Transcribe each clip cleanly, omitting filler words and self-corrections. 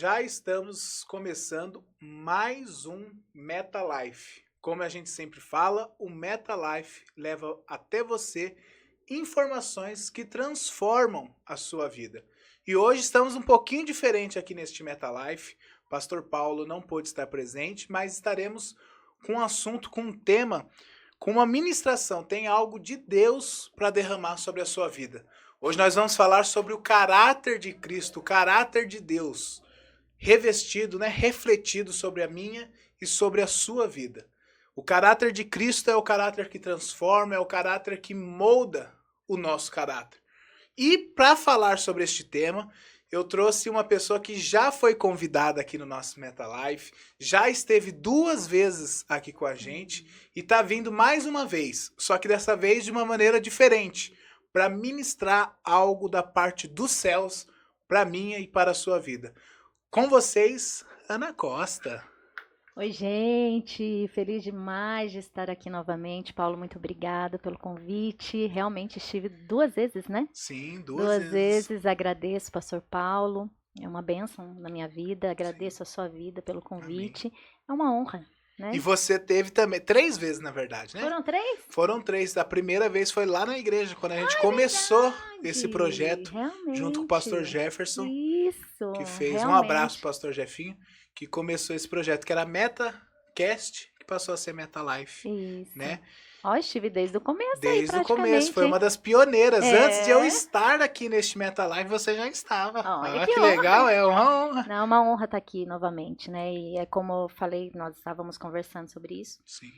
já estamos começando mais um Meta Life. Como a gente sempre fala, o Meta Life leva até você informações que transformam a sua vida. E hoje estamos um pouquinho diferente aqui neste Meta Life. O Pastor Paulo não pôde estar presente, mas estaremos com um assunto, com um tema, com uma ministração. Tem algo de Deus para derramar sobre a sua vida. Hoje nós vamos falar sobre o caráter de Cristo, o caráter de Deus, revestido, refletido sobre a minha e sobre a sua vida. O caráter de Cristo é o caráter que transforma, é o caráter que molda o nosso caráter. E para falar sobre este tema, eu trouxe uma pessoa que já foi convidada aqui no nosso Meta Life, já esteve 2 vezes aqui com a gente e está vindo mais uma vez, só que dessa vez de uma maneira diferente, para ministrar algo da parte dos céus para minha e para a sua vida. Com vocês, Ana Costa. Oi, gente, feliz demais de estar aqui novamente. Paulo, muito obrigada pelo convite. Realmente estive 2 vezes, né? Sim, 2 vezes. vezes. Agradeço, pastor Paulo. É uma bênção na minha vida. Agradeço a sua vida pelo convite. Amém. É uma honra, né? E você teve também 3 vezes, na verdade, né? Foram 3? Foram 3. A primeira vez foi lá na igreja, quando a gente começou esse projeto, realmente. junto com o pastor Jefferson, Isso, que fez realmente. um abraço pro pastor Jefinho, que começou esse projeto, que era MetaCast, que passou a ser Meta Life. Isso. Né? Ó, estive desde o começo Desde aí, o começo, foi uma das pioneiras. Antes de eu estar aqui neste Meta Live, você já estava. Olha, que legal, é uma honra. Não, é uma honra estar aqui novamente, né? E é como eu falei, nós estávamos conversando sobre isso. Sim.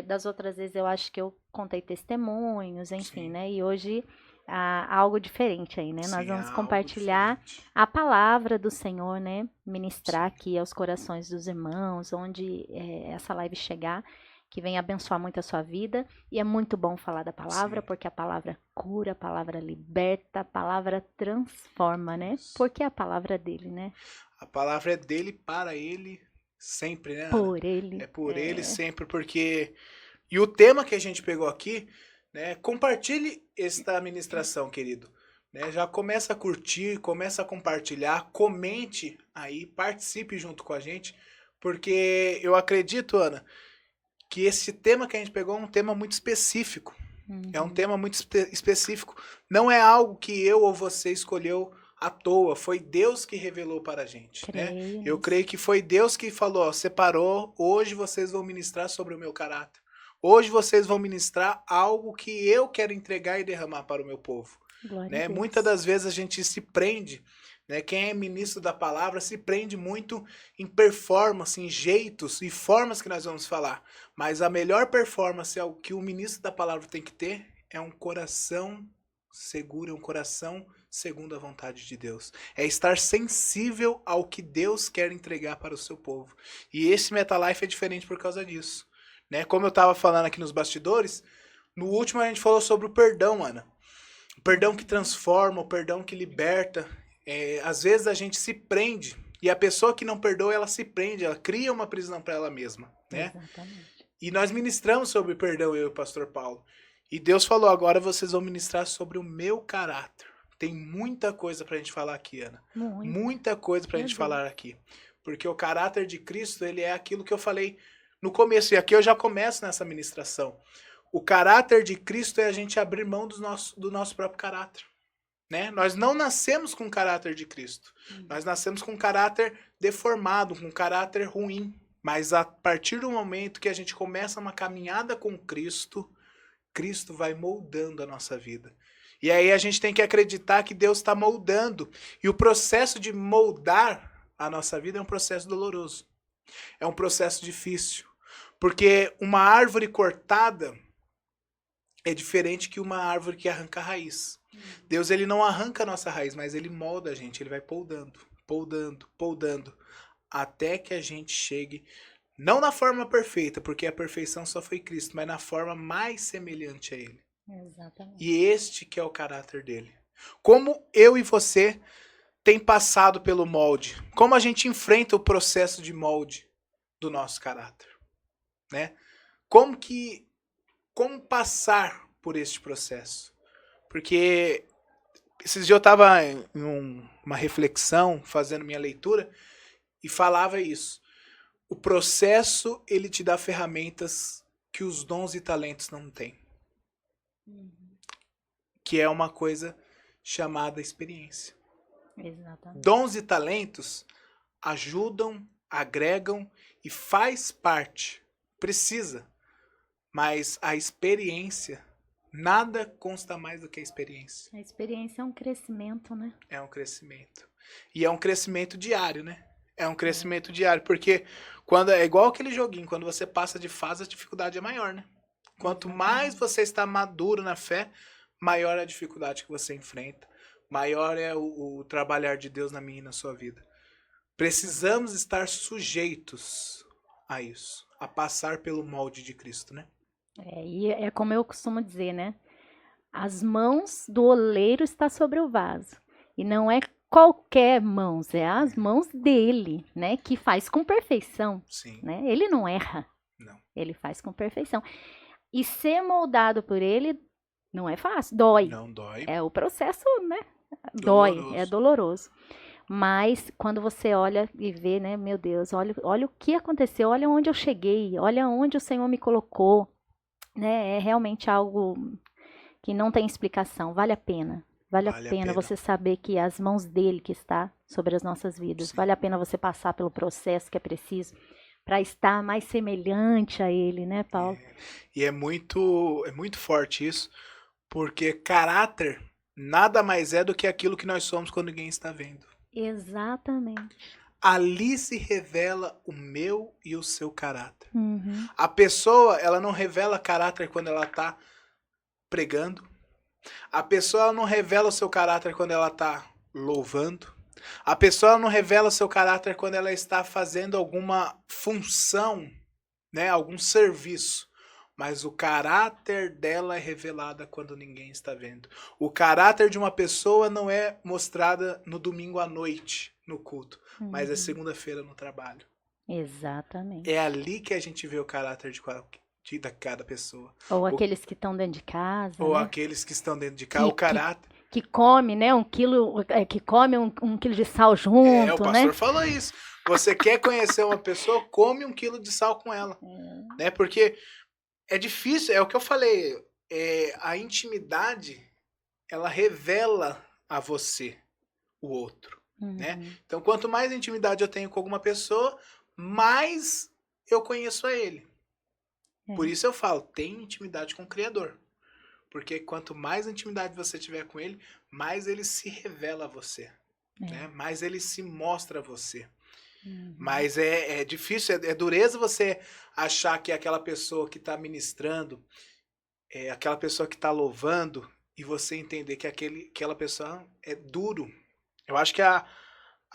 Das outras vezes eu acho que eu contei testemunhos, enfim, Sim. né? E hoje há algo diferente aí, né? Sim, nós vamos compartilhar a palavra do Senhor, né? Ministrar aqui aos corações dos irmãos, onde essa live chegar, que venha abençoar muito a sua vida. E é muito bom falar da palavra, Sim. porque a palavra cura, a palavra liberta, a palavra transforma, né? Porque é a palavra dele, né? A palavra é dele, para ele, sempre, né, Ana? Por ele. É por ele sempre, porque... E o tema que a gente pegou aqui, né? Compartilhe esta ministração, querido. Né? Já começa a curtir, começa a compartilhar, comente aí, participe junto com a gente, porque eu acredito, Ana, que esse tema que a gente pegou é um tema muito específico. É um tema muito específico. Não é algo que eu ou você escolheu à toa. Foi Deus que revelou para a gente. Né? Eu creio que foi Deus que falou, ó, separou, hoje vocês vão ministrar sobre o meu caráter. Hoje vocês vão ministrar algo que eu quero entregar e derramar para o meu povo. Né? Muitas das vezes a gente se prende, né? Quem é ministro da palavra se prende muito em performance, em jeitos e formas que nós vamos falar. Mas a melhor performance é o que o ministro da palavra tem que ter, é um coração seguro, é um coração segundo a vontade de Deus. É estar sensível ao que Deus quer entregar para o seu povo. E esse MetaLife é diferente por causa disso. Né? Como eu estava falando aqui nos bastidores, no último a gente falou sobre o perdão, Ana. O perdão que transforma, o perdão que liberta. Às vezes a gente se prende, e a pessoa que não perdoa, ela se prende, ela cria uma prisão para ela mesma. Né? Exatamente. E nós ministramos sobre perdão, eu e o pastor Paulo. E Deus falou, agora vocês vão ministrar sobre o meu caráter. Tem muita coisa pra gente falar aqui, Ana. Muita coisa pra gente falar aqui. Porque o caráter de Cristo, ele é aquilo que eu falei no começo. E aqui eu já começo nessa ministração. O caráter de Cristo é a gente abrir mão do nosso próprio caráter. Né? Nós não nascemos com o caráter de Cristo. Nós nascemos com um caráter deformado, com um caráter ruim. Mas a partir do momento que a gente começa uma caminhada com Cristo, Cristo vai moldando a nossa vida. E aí a gente tem que acreditar que Deus está moldando. E o processo de moldar a nossa vida é um processo doloroso. É um processo difícil. Porque uma árvore cortada é diferente que uma árvore que arranca a raiz. Deus, ele não arranca a nossa raiz, mas ele molda a gente. Ele vai poldando, poldando, poldando. Até que a gente chegue, não na forma perfeita, porque a perfeição só foi Cristo, mas na forma mais semelhante a Ele. Exatamente. E este que é o caráter dele. Como eu e você tem passado pelo molde, como a gente enfrenta o processo de molde do nosso caráter, né? Como passar por este processo? Porque esses dias eu estava em uma reflexão, fazendo minha leitura, e falava isso. O processo, ele te dá ferramentas que os dons e talentos não têm. Que é uma coisa chamada experiência. Exatamente. Dons e talentos ajudam, agregam e faz parte. Precisa. Mas a experiência, nada consta mais do que a experiência. A experiência é um crescimento, né? É um crescimento. E é um crescimento diário, né? É um crescimento diário, porque quando é igual aquele joguinho, quando você passa de fase, a dificuldade é maior, né? Quanto mais você está maduro na fé, maior é a dificuldade que você enfrenta, maior é o trabalhar de Deus na minha e na sua vida. Precisamos estar sujeitos a isso, a passar pelo molde de Cristo, né? E é como eu costumo dizer, né? As mãos do oleiro está sobre o vaso. E não é qualquer mãos, é as mãos dele, né? Que faz com perfeição. Sim. Né? Ele não erra. Não. Ele faz com perfeição. E ser moldado por ele não é fácil, dói. Não dói. É o processo, né? Doloroso. Dói, é doloroso. Mas quando você olha e vê, né, meu Deus, olha o que aconteceu, olha onde eu cheguei, olha onde o Senhor me colocou, né? É realmente algo que não tem explicação, vale a pena. Vale a pena você saber que as mãos dele que está sobre as nossas vidas. Sim. Vale a pena você passar pelo processo que é preciso para estar mais semelhante a ele, né, Paulo? E é muito forte isso, porque caráter nada mais é do que aquilo que nós somos quando ninguém está vendo. Exatamente. Ali se revela o meu e o seu caráter. Uhum. A pessoa, ela não revela caráter quando ela está pregando. A pessoa ela não revela o seu caráter quando ela está louvando. A pessoa ela não revela o seu caráter quando ela está fazendo alguma função, né, algum serviço. Mas o caráter dela é revelado quando ninguém está vendo. O caráter de uma pessoa não é mostrada no domingo à noite, no culto, mas é segunda-feira no trabalho. Exatamente. É ali que a gente vê o caráter de cada pessoa. Ou aqueles que estão dentro de casa. Ou né? aqueles que estão dentro de casa, o caráter. Que come, né, um quilo de sal junto, o pastor né? falou isso. Você quer conhecer uma pessoa, come 1 quilo de sal com ela. Né? Porque é difícil, é o que eu falei, a intimidade, ela revela a você o outro. Né? Então, quanto mais intimidade eu tenho com alguma pessoa, mais eu conheço a ele. Por isso eu falo, tem intimidade com o Criador. Porque quanto mais intimidade você tiver com ele, mais ele se revela a você. Né? Mais ele se mostra a você. Mas é difícil, é dureza você achar que aquela pessoa que está ministrando, aquela pessoa que está louvando, e você entender que aquela pessoa é duro. Eu acho que a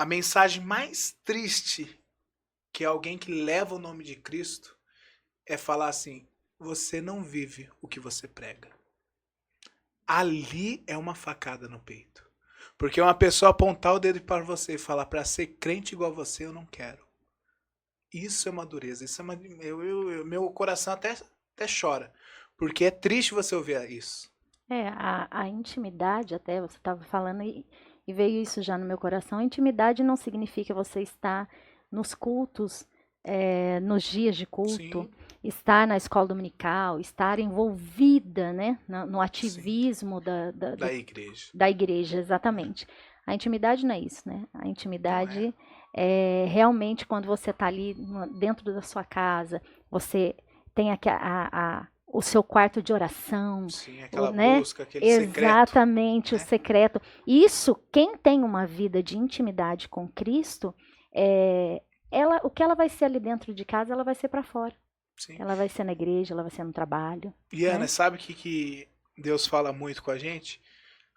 mensagem mais triste que alguém que leva o nome de Cristo é falar assim, você não vive o que você prega. Ali é uma facada no peito. Porque uma pessoa apontar o dedo para você e falar, para ser crente igual a você, eu não quero. Isso é uma dureza. Isso é meu coração até chora. Porque é triste você ouvir isso. A intimidade, até você estava falando, e veio isso já no meu coração. A intimidade não significa você estar nos cultos, nos dias de culto. Sim. Estar na escola dominical, estar envolvida, né, no ativismo da igreja. Da igreja, exatamente. A intimidade não é isso, né? A intimidade é realmente quando você está ali dentro da sua casa, você tem o seu quarto de oração. Sim, aquela né? busca, aquele exatamente, secreto. O secreto. Isso, quem tem uma vida de intimidade com Cristo, o que ela vai ser ali dentro de casa, ela vai ser para fora. Sim. Ela vai ser na igreja, ela vai ser no trabalho. E Ana, sabe o que Deus fala muito com a gente?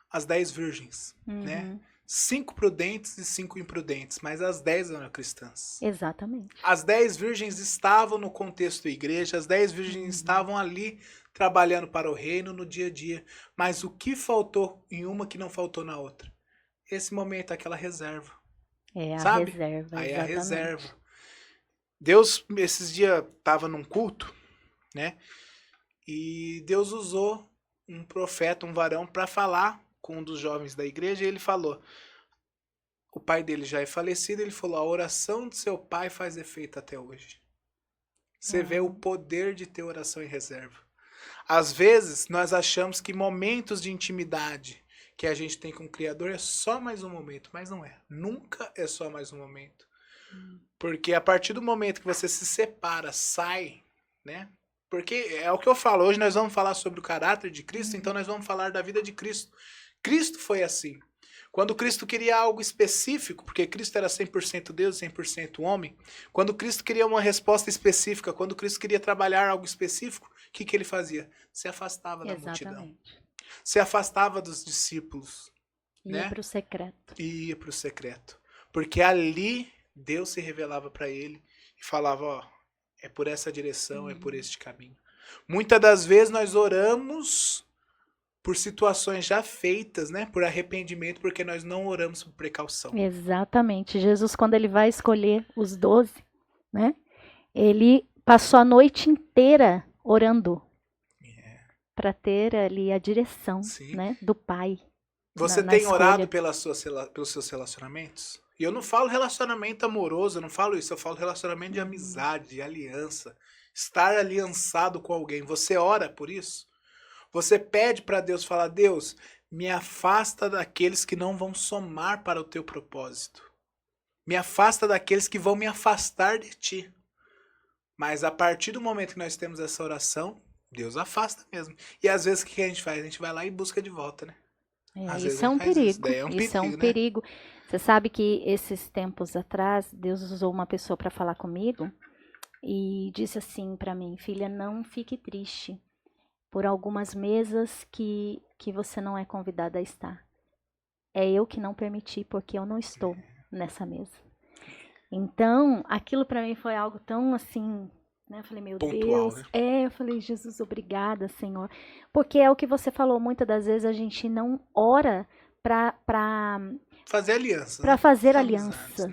As 10 virgens, né? 5 prudentes e 5 imprudentes, mas as 10 eram cristãs. Exatamente. As 10 virgens estavam no contexto da igreja, as 10 virgens estavam ali trabalhando para o reino no dia a dia. Mas o que faltou em uma que não faltou na outra? Esse momento, aquela reserva. Sabe? Reserva. Aí é a reserva. Deus, esses dias, estava num culto, né? E Deus usou um profeta, um varão, para falar com um dos jovens da igreja. E ele falou, o pai dele já é falecido, ele falou, a oração do seu pai faz efeito até hoje. Você vê o poder de ter oração em reserva. Às vezes, nós achamos que momentos de intimidade que a gente tem com o Criador é só mais um momento, mas não é. Nunca é só mais um momento. Porque a partir do momento que você se separa, sai, né? Porque é o que eu falo, hoje nós vamos falar sobre o caráter de Cristo, então nós vamos falar da vida de Cristo. Cristo foi assim. Quando Cristo queria algo específico, porque Cristo era 100% Deus, 100% homem, quando Cristo queria uma resposta específica, quando Cristo queria trabalhar algo específico, o que ele fazia? Se afastava da multidão. Se afastava dos discípulos. Ia para o secreto. Ia para o secreto. Porque ali Deus se revelava para ele e falava, ó, é por essa direção, é por este caminho. Muitas das vezes nós oramos por situações já feitas, né? Por arrependimento, porque nós não oramos por precaução. Exatamente. Jesus, quando ele vai escolher os 12, né? Ele passou a noite inteira orando para ter ali a direção, né, do Pai. Você tem orado pelos seus relacionamentos? E eu não falo relacionamento amoroso, eu não falo isso, eu falo relacionamento de amizade, de aliança. Estar aliançado com alguém. Você ora por isso? Você pede para Deus, falar, Deus, me afasta daqueles que não vão somar para o teu propósito. Me afasta daqueles que vão me afastar de ti. Mas a partir do momento que nós temos essa oração, Deus afasta mesmo. E às vezes o que a gente faz? A gente vai lá e busca de volta, né? Isso é um perigo. Isso é um perigo. Você sabe que esses tempos atrás, Deus usou uma pessoa para falar comigo e disse assim para mim, filha, não fique triste por algumas mesas que você não é convidada a estar. É eu que não permiti, porque eu não estou nessa mesa. Então, aquilo para mim foi algo tão assim, né? Eu falei, meu pontual, Deus. Né? Eu falei, Jesus, obrigada, Senhor. Porque é o que você falou, muitas das vezes a gente não ora para fazer alianças. Para fazer alianças.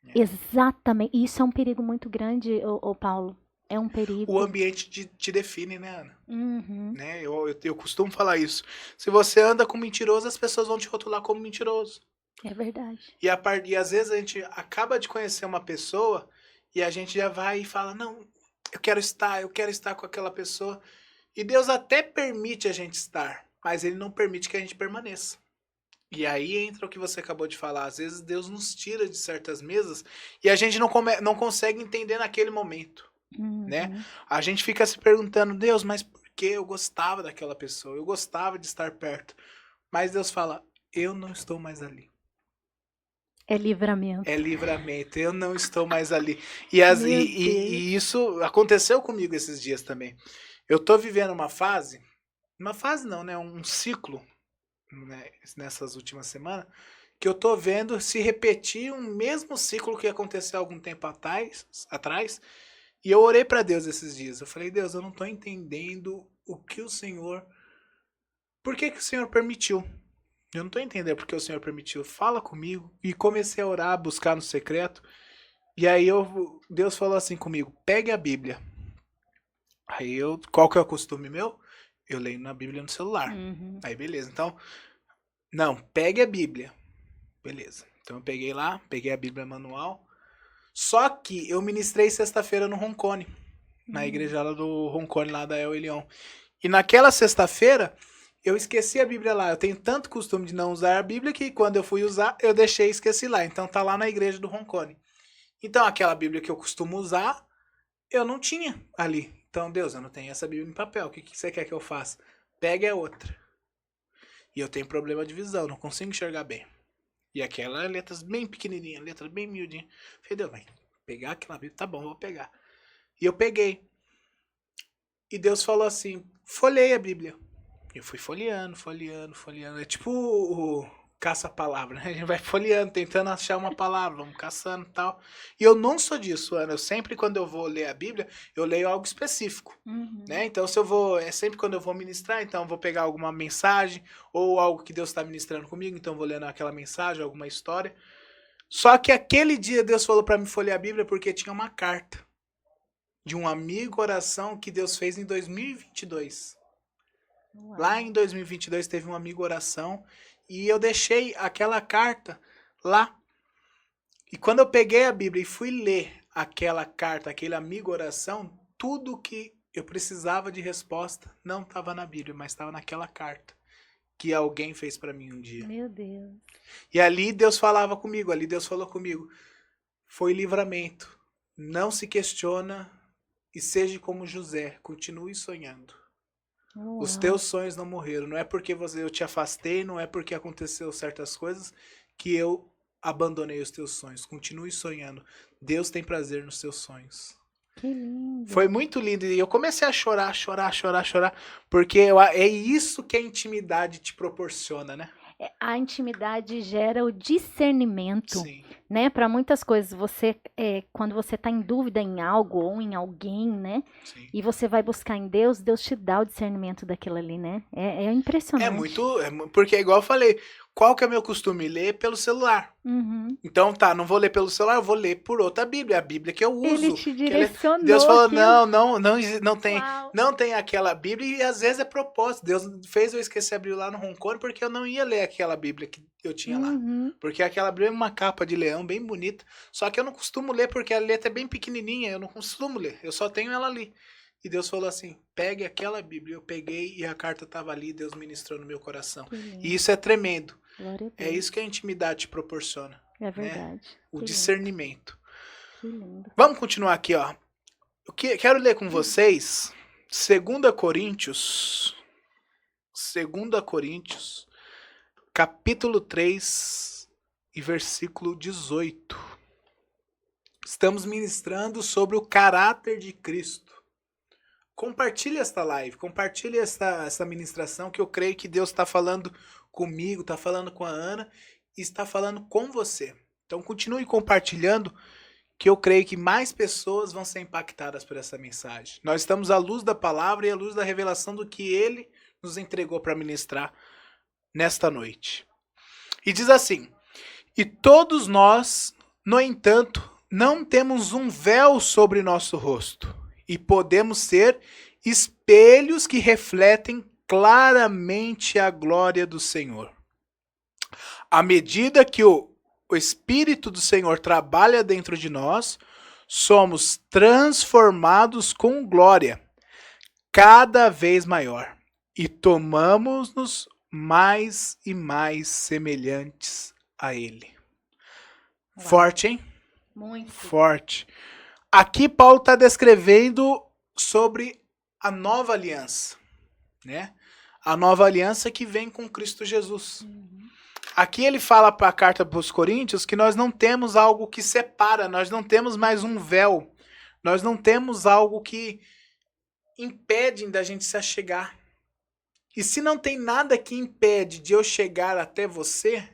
Né? Exatamente. Isso é um perigo muito grande, Paulo. É um perigo. O ambiente te define, né, Ana? Né? Eu costumo falar isso. Se você anda com mentiroso, as pessoas vão te rotular como mentiroso. É verdade. E às vezes a gente acaba de conhecer uma pessoa e a gente já vai e fala, não, eu quero estar com aquela pessoa. E Deus até permite a gente estar, mas Ele não permite que a gente permaneça. E aí entra o que você acabou de falar. Às vezes Deus nos tira de certas mesas e a gente não consegue entender naquele momento. Né? A gente fica se perguntando, Deus, mas por que eu gostava daquela pessoa? Eu gostava de estar perto. Mas Deus fala, eu não estou mais ali. É livramento. É livramento, eu não estou mais ali. E isso aconteceu comigo esses dias também. Eu tô vivendo uma fase não, né? Um ciclo, né? Nessas últimas semanas, que eu tô vendo se repetir um mesmo ciclo que aconteceu algum tempo atrás. E eu orei para Deus esses dias. Eu falei, Deus, eu não tô entendendo o que o Senhor... Por que o Senhor permitiu? Eu não tô entendendo porque o Senhor permitiu. Fala comigo. E comecei a orar, a buscar no secreto. E aí Deus falou assim comigo, pegue a Bíblia. Aí qual que é o costume meu? Eu leio na Bíblia no celular. Aí beleza, então... Não, pegue a Bíblia. Beleza. Então eu peguei a Bíblia manual. Só que eu ministrei sexta-feira no Roncone. Na igreja lá do Roncone, lá da El Elyon. E naquela sexta-feira... Eu esqueci a Bíblia lá. Eu tenho tanto costume de não usar a Bíblia que quando eu fui usar, eu deixei e esqueci lá. Então tá lá na igreja do Roncone. Então aquela Bíblia que eu costumo usar, eu não tinha ali. Então, Deus, eu não tenho essa Bíblia em papel. O que você quer que eu faça? Pegue a outra. E eu tenho problema de visão, não consigo enxergar bem. E aquela letras bem pequenininha, letra bem miudinha. Falei, Deus, vai pegar aquela Bíblia? Tá bom, vou pegar. E eu peguei. E Deus falou assim, folheie a Bíblia. Eu fui folheando. É tipo o caça-palavra, né? A gente vai folheando, tentando achar uma palavra, vamos caçando e tal. E eu não sou disso, Ana. Eu sempre, quando eu vou ler a Bíblia, eu leio algo específico. Né? Então, sempre quando eu vou ministrar, então eu vou pegar alguma mensagem ou algo que Deus está ministrando comigo, então eu vou lendo aquela mensagem, alguma história. Só que aquele dia Deus falou para mim folhear a Bíblia porque tinha uma carta de um amigo oração que Deus fez em 2022. Uau. Lá em 2022 teve um amigo oração e eu deixei aquela carta lá. E quando eu peguei a Bíblia e fui ler aquela carta, aquele amigo oração, tudo que eu precisava de resposta não estava na Bíblia, mas estava naquela carta que alguém fez para mim um dia. Meu Deus. E ali Deus falava comigo, ali Deus falou comigo. Foi livramento. Não se questiona e seja como José, continue sonhando. Uau. Os teus sonhos não morreram. Não é porque eu te afastei, não é porque aconteceu certas coisas que eu abandonei os teus sonhos. Continue sonhando. Deus tem prazer nos seus sonhos. Que lindo. Foi muito lindo. E eu comecei a chorar, porque é isso que a intimidade te proporciona, né? A intimidade gera o discernimento, Sim. né? Para muitas coisas, quando você está em dúvida em algo ou em alguém, né? Sim. E você vai buscar em Deus, Deus te dá o discernimento daquilo ali, né? É impressionante. Porque é igual eu falei, qual que é o meu costume? Ler pelo celular. Uhum. Então tá, não vou ler pelo celular, eu vou ler por outra Bíblia, a Bíblia que eu uso. Ele te direcionou. Deus falou, aquilo. não tem aquela Bíblia, e às vezes é propósito. Deus fez eu esquecer a Bíblia lá no Roncone porque eu não ia ler aquela Bíblia que eu tinha lá. Porque aquela Bíblia é uma capa de leão bem bonita, só que eu não costumo ler porque a letra é bem pequenininha, eu não costumo ler, eu só tenho ela ali. E Deus falou assim, pegue aquela Bíblia. Eu peguei e a carta estava ali, Deus ministrou no meu coração. E isso é tremendo. É isso que a intimidade te proporciona. É verdade. Né? O Que discernimento. Que lindo. Vamos continuar aqui, ó. Quero ler com vocês 2 Coríntios, capítulo 3 e versículo 18. Estamos ministrando sobre o caráter de Cristo. Compartilhe esta live, compartilhe essa ministração, que eu creio que Deus está falando comigo, está falando com a Ana e está falando com você. Então continue compartilhando, que eu creio que mais pessoas vão ser impactadas por essa mensagem. Nós estamos à luz da palavra e à luz da revelação do que Ele nos entregou para ministrar nesta noite. E diz assim, e todos nós, no entanto, não temos um véu sobre nosso rosto, e podemos ser espelhos que refletem claramente a glória do Senhor. À medida que o Espírito do Senhor trabalha dentro de nós, somos transformados com glória, cada vez maior, e tomamos-nos mais e mais semelhantes a Ele. Uau. Forte, hein? Muito. Forte. Aqui Paulo está descrevendo sobre a nova aliança, né? A nova aliança que vem com Cristo Jesus. Aqui ele fala para a carta para os Coríntios que nós não temos algo que separa, nós não temos mais um véu, nós não temos algo que impede da gente se achegar. E se não tem nada que impede de eu chegar até você,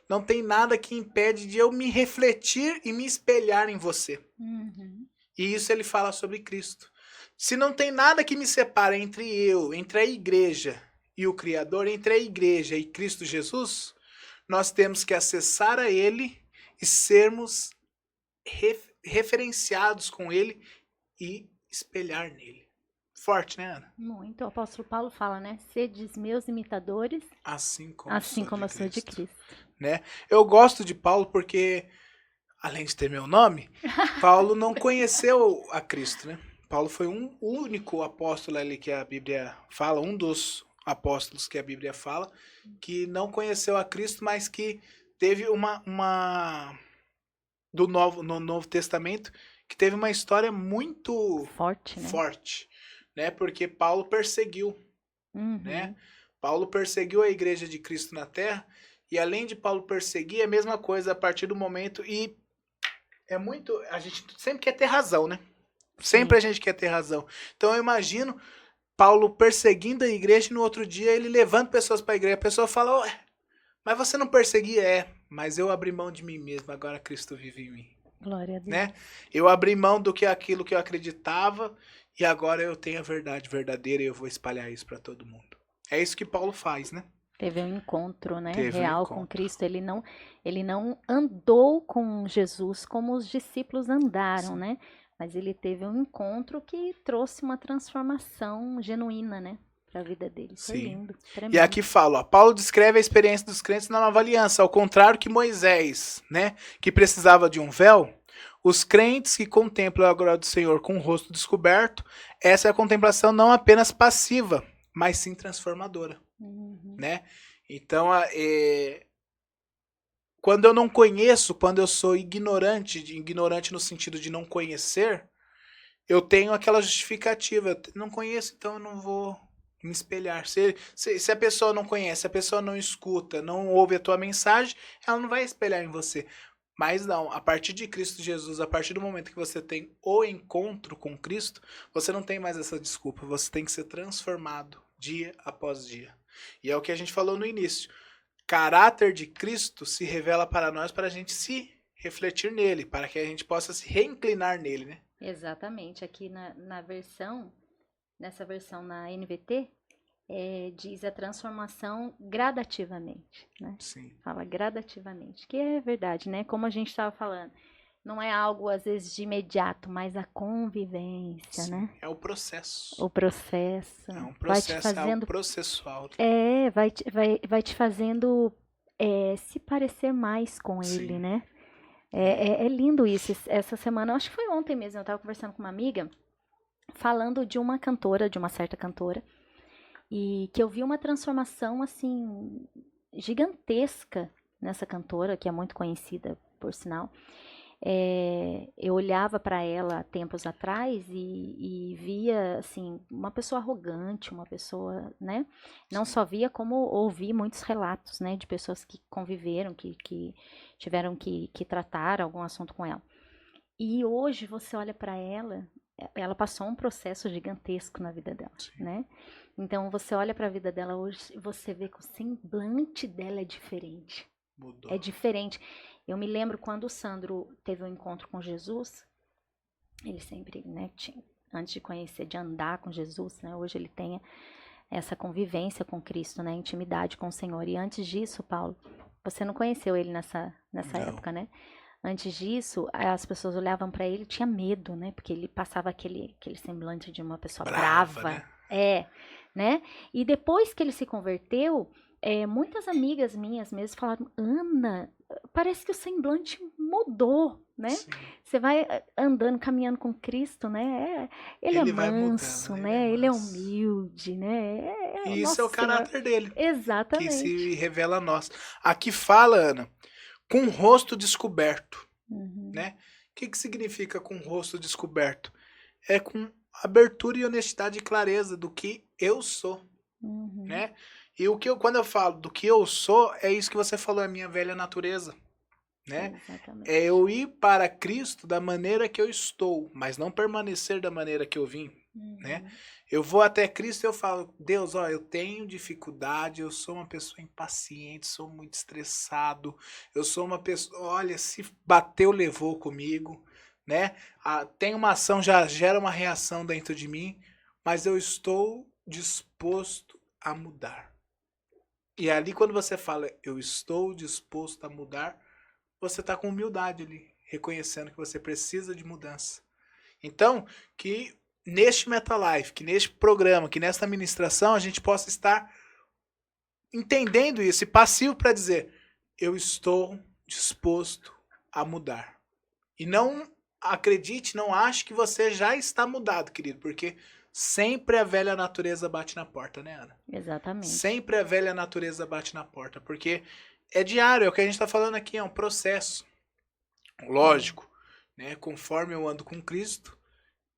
não tem nada que impede de eu me refletir e me espelhar em você. E isso ele fala sobre Cristo. Se não tem nada que me separa entre a igreja e o Criador, entre a igreja e Cristo Jesus, nós temos que acessar a Ele e sermos referenciados com Ele e espelhar nele. Forte, né, Ana? Muito. O apóstolo Paulo fala, né? Sedes meus imitadores, assim como eu sou de Cristo. Né? Eu gosto de Paulo porque, além de ter meu nome, Paulo não conheceu a Cristo, né? Paulo foi o único apóstolo ali que a Bíblia fala, um dos apóstolos que a Bíblia fala, que não conheceu a Cristo, mas que teve no Novo Testamento, que teve uma história muito forte, né? Porque Paulo perseguiu, né? Paulo perseguiu a igreja de Cristo na terra, e além de Paulo perseguir, é a mesma coisa a partir do momento, e a gente sempre quer ter razão, né? Sempre a gente quer ter razão. Então eu imagino Paulo perseguindo a igreja e no outro dia ele levando pessoas para a igreja. A pessoa fala, ué, mas você não perseguia? Mas eu abri mão de mim mesmo, agora Cristo vive em mim. Glória a Deus. Né? Eu abri mão do que aquilo que eu acreditava e agora eu tenho a verdade verdadeira e eu vou espalhar isso para todo mundo. É isso que Paulo faz, né? Teve um encontro, né, real com Cristo. Ele não andou com Jesus como os discípulos andaram, né? Mas ele teve um encontro que trouxe uma transformação genuína, né? para a vida deles. Foi Sim. lindo, E tremendo. aqui fala, ó, Paulo descreve a experiência dos crentes na nova aliança, ao contrário que Moisés, né, que precisava de um véu, os crentes que contemplam a glória do Senhor com o rosto descoberto, essa é a contemplação não apenas passiva, mas sim transformadora, né? Então, quando eu não conheço, quando eu sou ignorante no sentido de não conhecer, eu tenho aquela justificativa, eu não conheço, então eu não vou me espelhar. Se a pessoa não conhece, se a pessoa não escuta, não ouve a tua mensagem, ela não vai espelhar em você. Mas não, a partir de Cristo Jesus, a partir do momento que você tem o encontro com Cristo, você não tem mais essa desculpa, você tem que ser transformado dia após dia. E é o que a gente falou no início. Caráter de Cristo se revela para nós para a gente se refletir nele, para que a gente possa se reinclinar nele, né? Exatamente. Aqui nessa versão na NVT, diz a transformação gradativamente, né? Sim. Fala gradativamente, que é verdade, né? Como a gente estava falando, não é algo às vezes de imediato, mas a convivência, Sim. né? É o processo. O processo. É um vai te processo, é fazendo, algo processual. vai te fazendo se parecer mais com Sim. ele, né? É lindo isso. Essa semana, acho que foi ontem mesmo, eu estava conversando com uma amiga, falando de uma cantora, de uma certa cantora, e que eu vi uma transformação, assim, gigantesca nessa cantora, que é muito conhecida, por sinal. Eu olhava para ela tempos atrás e via, assim, uma pessoa arrogante, uma pessoa, né? Não só via, como ouvi muitos relatos, né? De pessoas que conviveram, que tiveram que tratar algum assunto com ela. E hoje você olha para ela passou um processo gigantesco na vida dela, Sim. né? Então você olha para a vida dela hoje e você vê que o semblante dela é diferente. Mudou. É diferente. Eu me lembro quando o Sandro teve um encontro com Jesus, ele sempre, né, antes de conhecer, de andar com Jesus, né, hoje ele tem essa convivência com Cristo, né, intimidade com o Senhor. E antes disso, Paulo, você não conheceu ele nessa Não. época, né? Antes disso, as pessoas olhavam para ele e tinha medo, né? Porque ele passava aquele semblante de uma pessoa brava. Né? Né? E depois que ele se converteu, muitas amigas minhas mesmo falaram, Ana, parece que o semblante mudou, né? Sim. Você vai andando, caminhando com Cristo, né? Ele é manso, mudando, né? Ele é humilde, né? E isso é o caráter dele. Exatamente. Que se revela a nós. Aqui fala, Ana, com o rosto descoberto, né? O que significa com o rosto descoberto? É com abertura e honestidade e clareza do que eu sou, né? E quando eu falo do que eu sou, é isso que você falou, é a minha velha natureza, né? Exatamente. É eu ir para Cristo da maneira que eu estou, mas não permanecer da maneira que eu vim, né? Eu vou até Cristo e eu falo, Deus, ó, eu tenho dificuldade, eu sou uma pessoa impaciente, sou muito estressado, eu sou uma pessoa, olha, se bateu, levou comigo, né? Tem uma ação, já gera uma reação dentro de mim, mas eu estou disposto a mudar. E ali quando você fala, eu estou disposto a mudar, você está com humildade ali, reconhecendo que você precisa de mudança. Então, que neste MetaLife, que neste programa, que nesta ministração, a gente possa estar entendendo isso e passivo para dizer, eu estou disposto a mudar. E não acredite, não ache que você já está mudado, querido, porque sempre a velha natureza bate na porta, né, Ana? Exatamente. Sempre a velha natureza bate na porta, porque é diário, é o que a gente está falando aqui, é um processo. Lógico, né? Conforme eu ando com Cristo,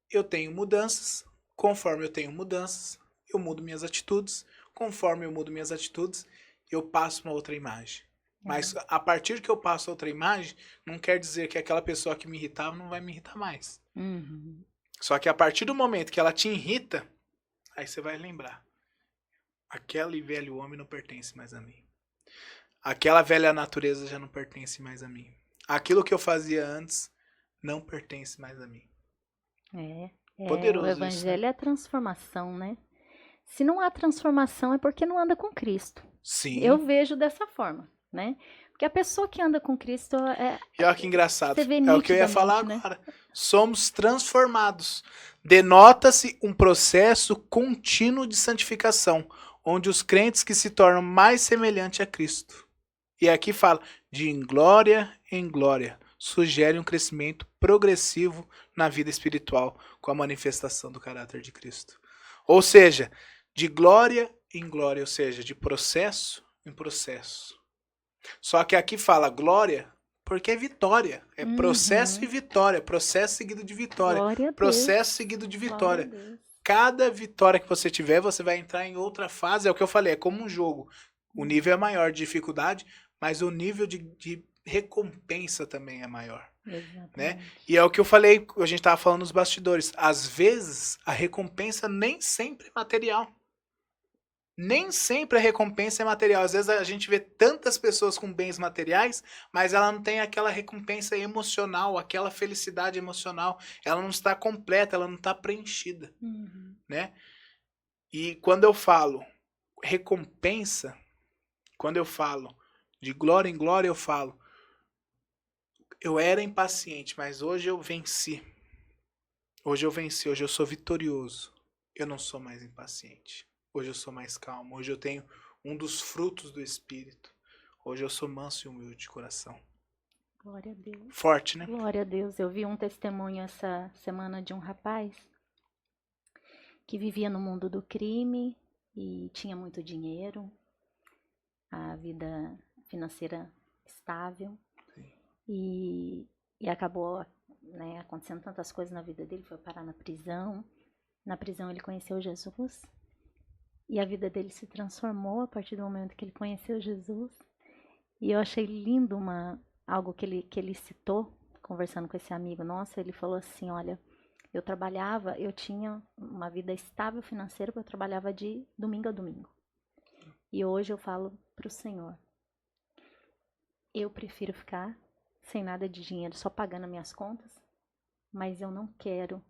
eu tenho mudanças. Conforme eu tenho mudanças, eu mudo minhas atitudes. Conforme eu mudo minhas atitudes, eu passo uma outra imagem. Mas a partir que eu passo outra imagem, não quer dizer que aquela pessoa que me irritava não vai me irritar mais. Só que a partir do momento que ela te irrita, aí você vai lembrar. Aquele velho homem não pertence mais a mim. Aquela velha natureza já não pertence mais a mim. Aquilo que eu fazia antes não pertence mais a mim. Poderoso o evangelho isso, né? É a transformação, né? Se não há transformação é porque não anda com Cristo. Sim. Eu vejo dessa forma, né? Porque a pessoa que anda com Cristo E olha que engraçado. você vê É o que eu ia nitidamente, falar né? agora. Somos transformados. Denota-se um processo contínuo de santificação, onde os crentes que se tornam mais semelhantes a Cristo. E aqui fala de em glória, sugere um crescimento progressivo na vida espiritual com a manifestação do caráter de Cristo. Ou seja, de glória em glória, ou seja, de processo em processo. Só que aqui fala glória porque é vitória. É processo e vitória. Processo seguido de vitória. Glória a Deus. Processo seguido de Glória a vitória. Deus. Cada vitória que você tiver, você vai entrar em outra fase. É o que eu falei, é como um jogo. O nível é maior de dificuldade, mas o nível de recompensa também é maior. Exatamente. Né? E é o que eu falei, a gente estava falando nos bastidores. Às vezes, a recompensa nem sempre é material. Nem sempre a recompensa é material. Às vezes a gente vê tantas pessoas com bens materiais, mas ela não tem aquela recompensa emocional, aquela felicidade emocional. Ela não está completa, ela não está preenchida. Né? E quando eu falo recompensa, quando eu falo de glória em glória, eu falo, eu era impaciente, mas hoje eu venci. Hoje eu venci, hoje eu sou vitorioso. Eu não sou mais impaciente. Hoje eu sou mais calmo. Hoje eu tenho um dos frutos do Espírito. Hoje eu sou manso e humilde de coração. Glória a Deus. Forte, né? Glória a Deus. Eu vi um testemunho essa semana de um rapaz que vivia no mundo do crime e tinha muito dinheiro, a vida financeira estável. E acabou, né, acontecendo tantas coisas na vida dele, foi parar na prisão. Na prisão ele conheceu Jesus. E a vida dele se transformou a partir do momento que ele conheceu Jesus. E eu achei lindo algo que ele citou, conversando com esse amigo nosso. Ele falou assim, olha, eu tinha uma vida estável financeira, porque eu trabalhava de domingo a domingo. E hoje eu falo para o Senhor, eu prefiro ficar sem nada de dinheiro, só pagando as minhas contas, mas eu não quero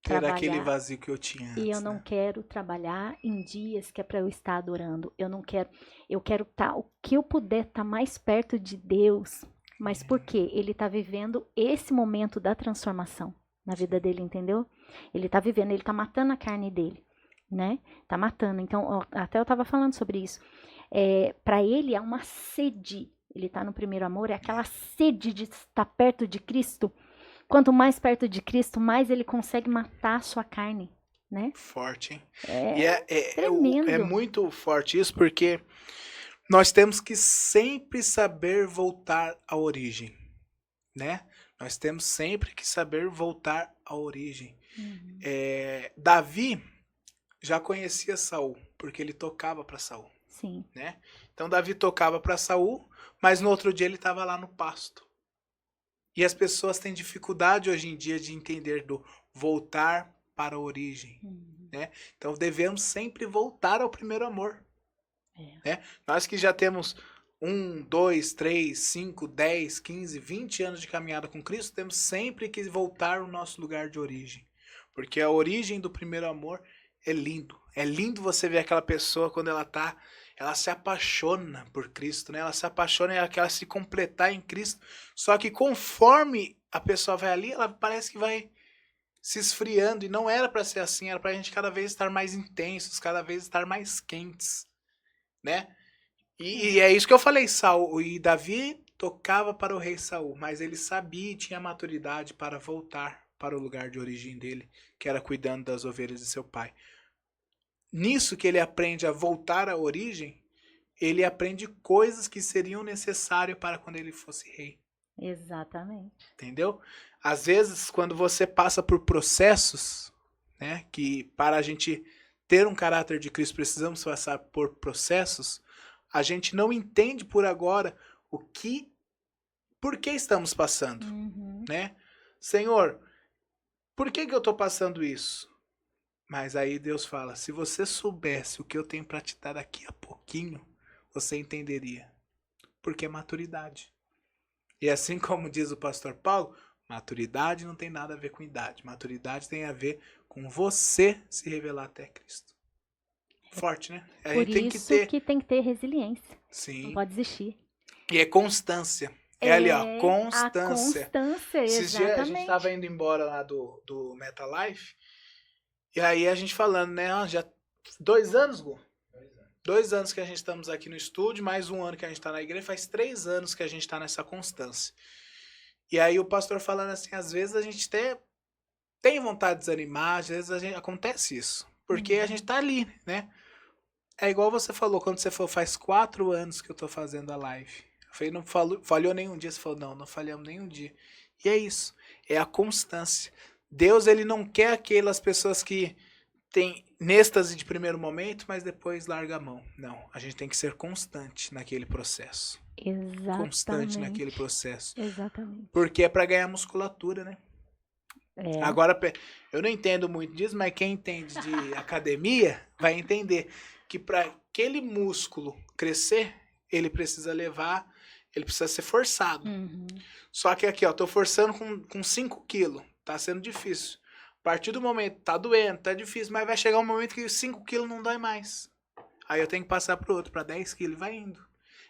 ter aquele vazio que eu tinha antes, e eu não quero trabalhar em dias que é para eu estar adorando. Eu quero estar, o que eu puder estar mais perto de Deus. Mas por quê? Ele está vivendo esse momento da transformação na vida dele, entendeu? Ele está vivendo, ele está matando a carne dele, né? Tá matando. Então, até eu estava falando sobre isso. Para ele é uma sede. Ele está no primeiro amor, é aquela sede de estar perto de Cristo. Quanto mais perto de Cristo, mais ele consegue matar a sua carne, né? Forte, hein? Tremendo. É muito forte isso, porque nós temos que sempre saber voltar à origem, né? Nós temos sempre que saber voltar à origem. Davi já conhecia Saul, porque ele tocava para Saul. Sim. Né? Então Davi tocava para Saul, mas no outro dia ele estava lá no pasto. E as pessoas têm dificuldade hoje em dia de entender do voltar para a origem. Né? Então devemos sempre voltar ao primeiro amor. Né? Nós que já temos 1, 2, 3, 5, 10, 15, 20 anos de caminhada com Cristo, temos sempre que voltar ao nosso lugar de origem. Porque a origem do primeiro amor é lindo. É lindo você ver aquela pessoa quando ela se apaixona por Cristo, né? Ela se apaixona e ela quer se completar em Cristo. Só que conforme a pessoa vai ali, ela parece que vai se esfriando. E não era para ser assim, era pra gente cada vez estar mais intensos, cada vez estar mais quentes, né? E é isso que eu falei, Saul e Davi tocava para o rei Saul, mas ele sabia e tinha maturidade para voltar para o lugar de origem dele, que era cuidando das ovelhas de seu pai. Nisso que ele aprende a voltar à origem, ele aprende coisas que seriam necessárias para quando ele fosse rei. Exatamente. Entendeu? Às vezes, quando você passa por processos, né, que para a gente ter um caráter de Cristo precisamos passar por processos, a gente não entende por agora por que estamos passando, né? Senhor, por que eu estou passando isso? Mas aí Deus fala, se você soubesse o que eu tenho para te dar daqui a pouquinho, você entenderia. Porque é maturidade. E assim como diz o pastor Paulo, maturidade não tem nada a ver com idade. Maturidade tem a ver com você se revelar até Cristo. Forte, né? Por isso que tem que ter resiliência. Sim. Não pode desistir. E é constância. É ali, ó, A constância. constância, Esses dias a gente exatamente. tava indo embora lá do MetaLife, e aí a gente falando, né, ó, já 2 anos, Gu? 2 anos que a gente estamos aqui no estúdio, mais 1 ano que a gente está na igreja, faz 3 anos que a gente está nessa constância. E aí o pastor falando assim, às vezes a gente até tem vontade de desanimar, às vezes acontece isso. Porque a gente tá ali, né? É igual você falou, quando você falou, faz 4 anos que eu tô fazendo a live. Eu falei, não falhou nenhum dia. Você falou, não falhamos nenhum dia. E é isso, é a constância. Deus, ele não quer aquelas pessoas que tem êxtase de primeiro momento, mas depois larga a mão. Não, a gente tem que ser constante naquele processo. Constante naquele Exatamente. processo. Exatamente. Porque é para ganhar musculatura, né? É. Agora, eu não entendo muito disso, mas quem entende de academia vai entender que para aquele músculo crescer, ele precisa ser forçado. Uhum. Só que aqui, ó, tô forçando com 5 quilos, tá sendo difícil. A partir do momento, tá doendo, tá difícil, mas vai chegar um momento que 5 quilos não dói mais. Aí eu tenho que passar pro outro, para 10 quilos, e vai indo.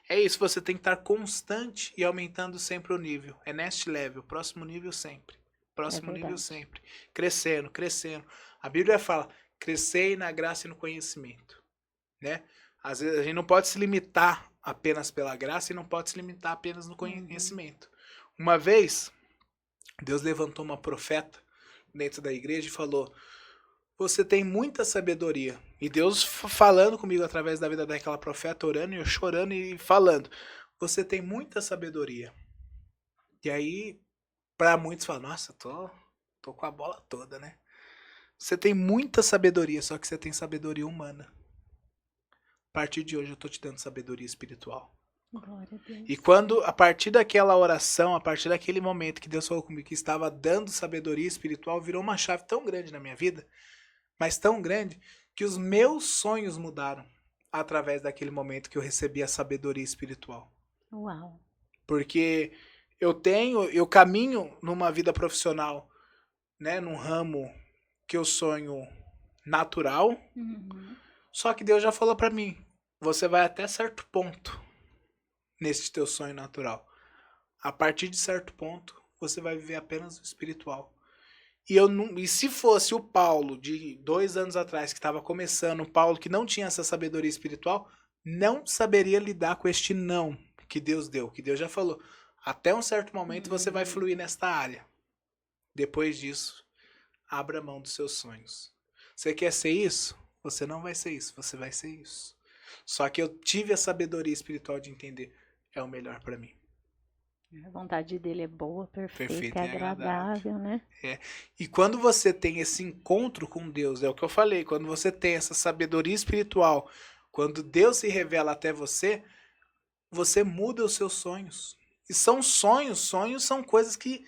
É isso, você tem que estar constante e aumentando sempre o nível. É next level, próximo nível sempre. Próximo nível sempre. Crescendo, crescendo. A Bíblia fala, crescei na graça e no conhecimento. Né? Às vezes a gente não pode se limitar apenas pela graça e não pode se limitar apenas no conhecimento. Uma vez, Deus levantou uma profeta dentro da igreja e falou, você tem muita sabedoria. E Deus falando comigo através da vida daquela profeta, orando e eu chorando e falando, você tem muita sabedoria. E aí, para muitos falam, nossa, tô com a bola toda, né? Você tem muita sabedoria, só que você tem sabedoria humana. A partir de hoje eu tô te dando sabedoria espiritual. Glória a Deus. E quando, a partir daquela oração, a partir daquele momento que Deus falou comigo que estava dando sabedoria espiritual, virou uma chave tão grande na minha vida, mas tão grande, que os meus sonhos mudaram através daquele momento que eu recebi a sabedoria espiritual. Uau. Porque eu caminho numa vida profissional, né, num ramo que eu sonho natural, só que Deus já falou pra mim, você vai até certo ponto nesse teu sonho natural. A partir de certo ponto, você vai viver apenas o espiritual. E se fosse o Paulo de 2 anos atrás, que estava começando, o Paulo que não tinha essa sabedoria espiritual, não saberia lidar com este não que Deus deu, que Deus já falou. Até um certo momento você vai fluir nesta área. Depois disso, abra mão dos seus sonhos. Você quer ser isso? Você não vai ser isso, você vai ser isso. Só que eu tive a sabedoria espiritual de entender, é o melhor para mim. A vontade dele é boa, perfeita e agradável, né? É. E quando você tem esse encontro com Deus, é o que eu falei, quando você tem essa sabedoria espiritual, quando Deus se revela até você, você muda os seus sonhos. E são sonhos são coisas que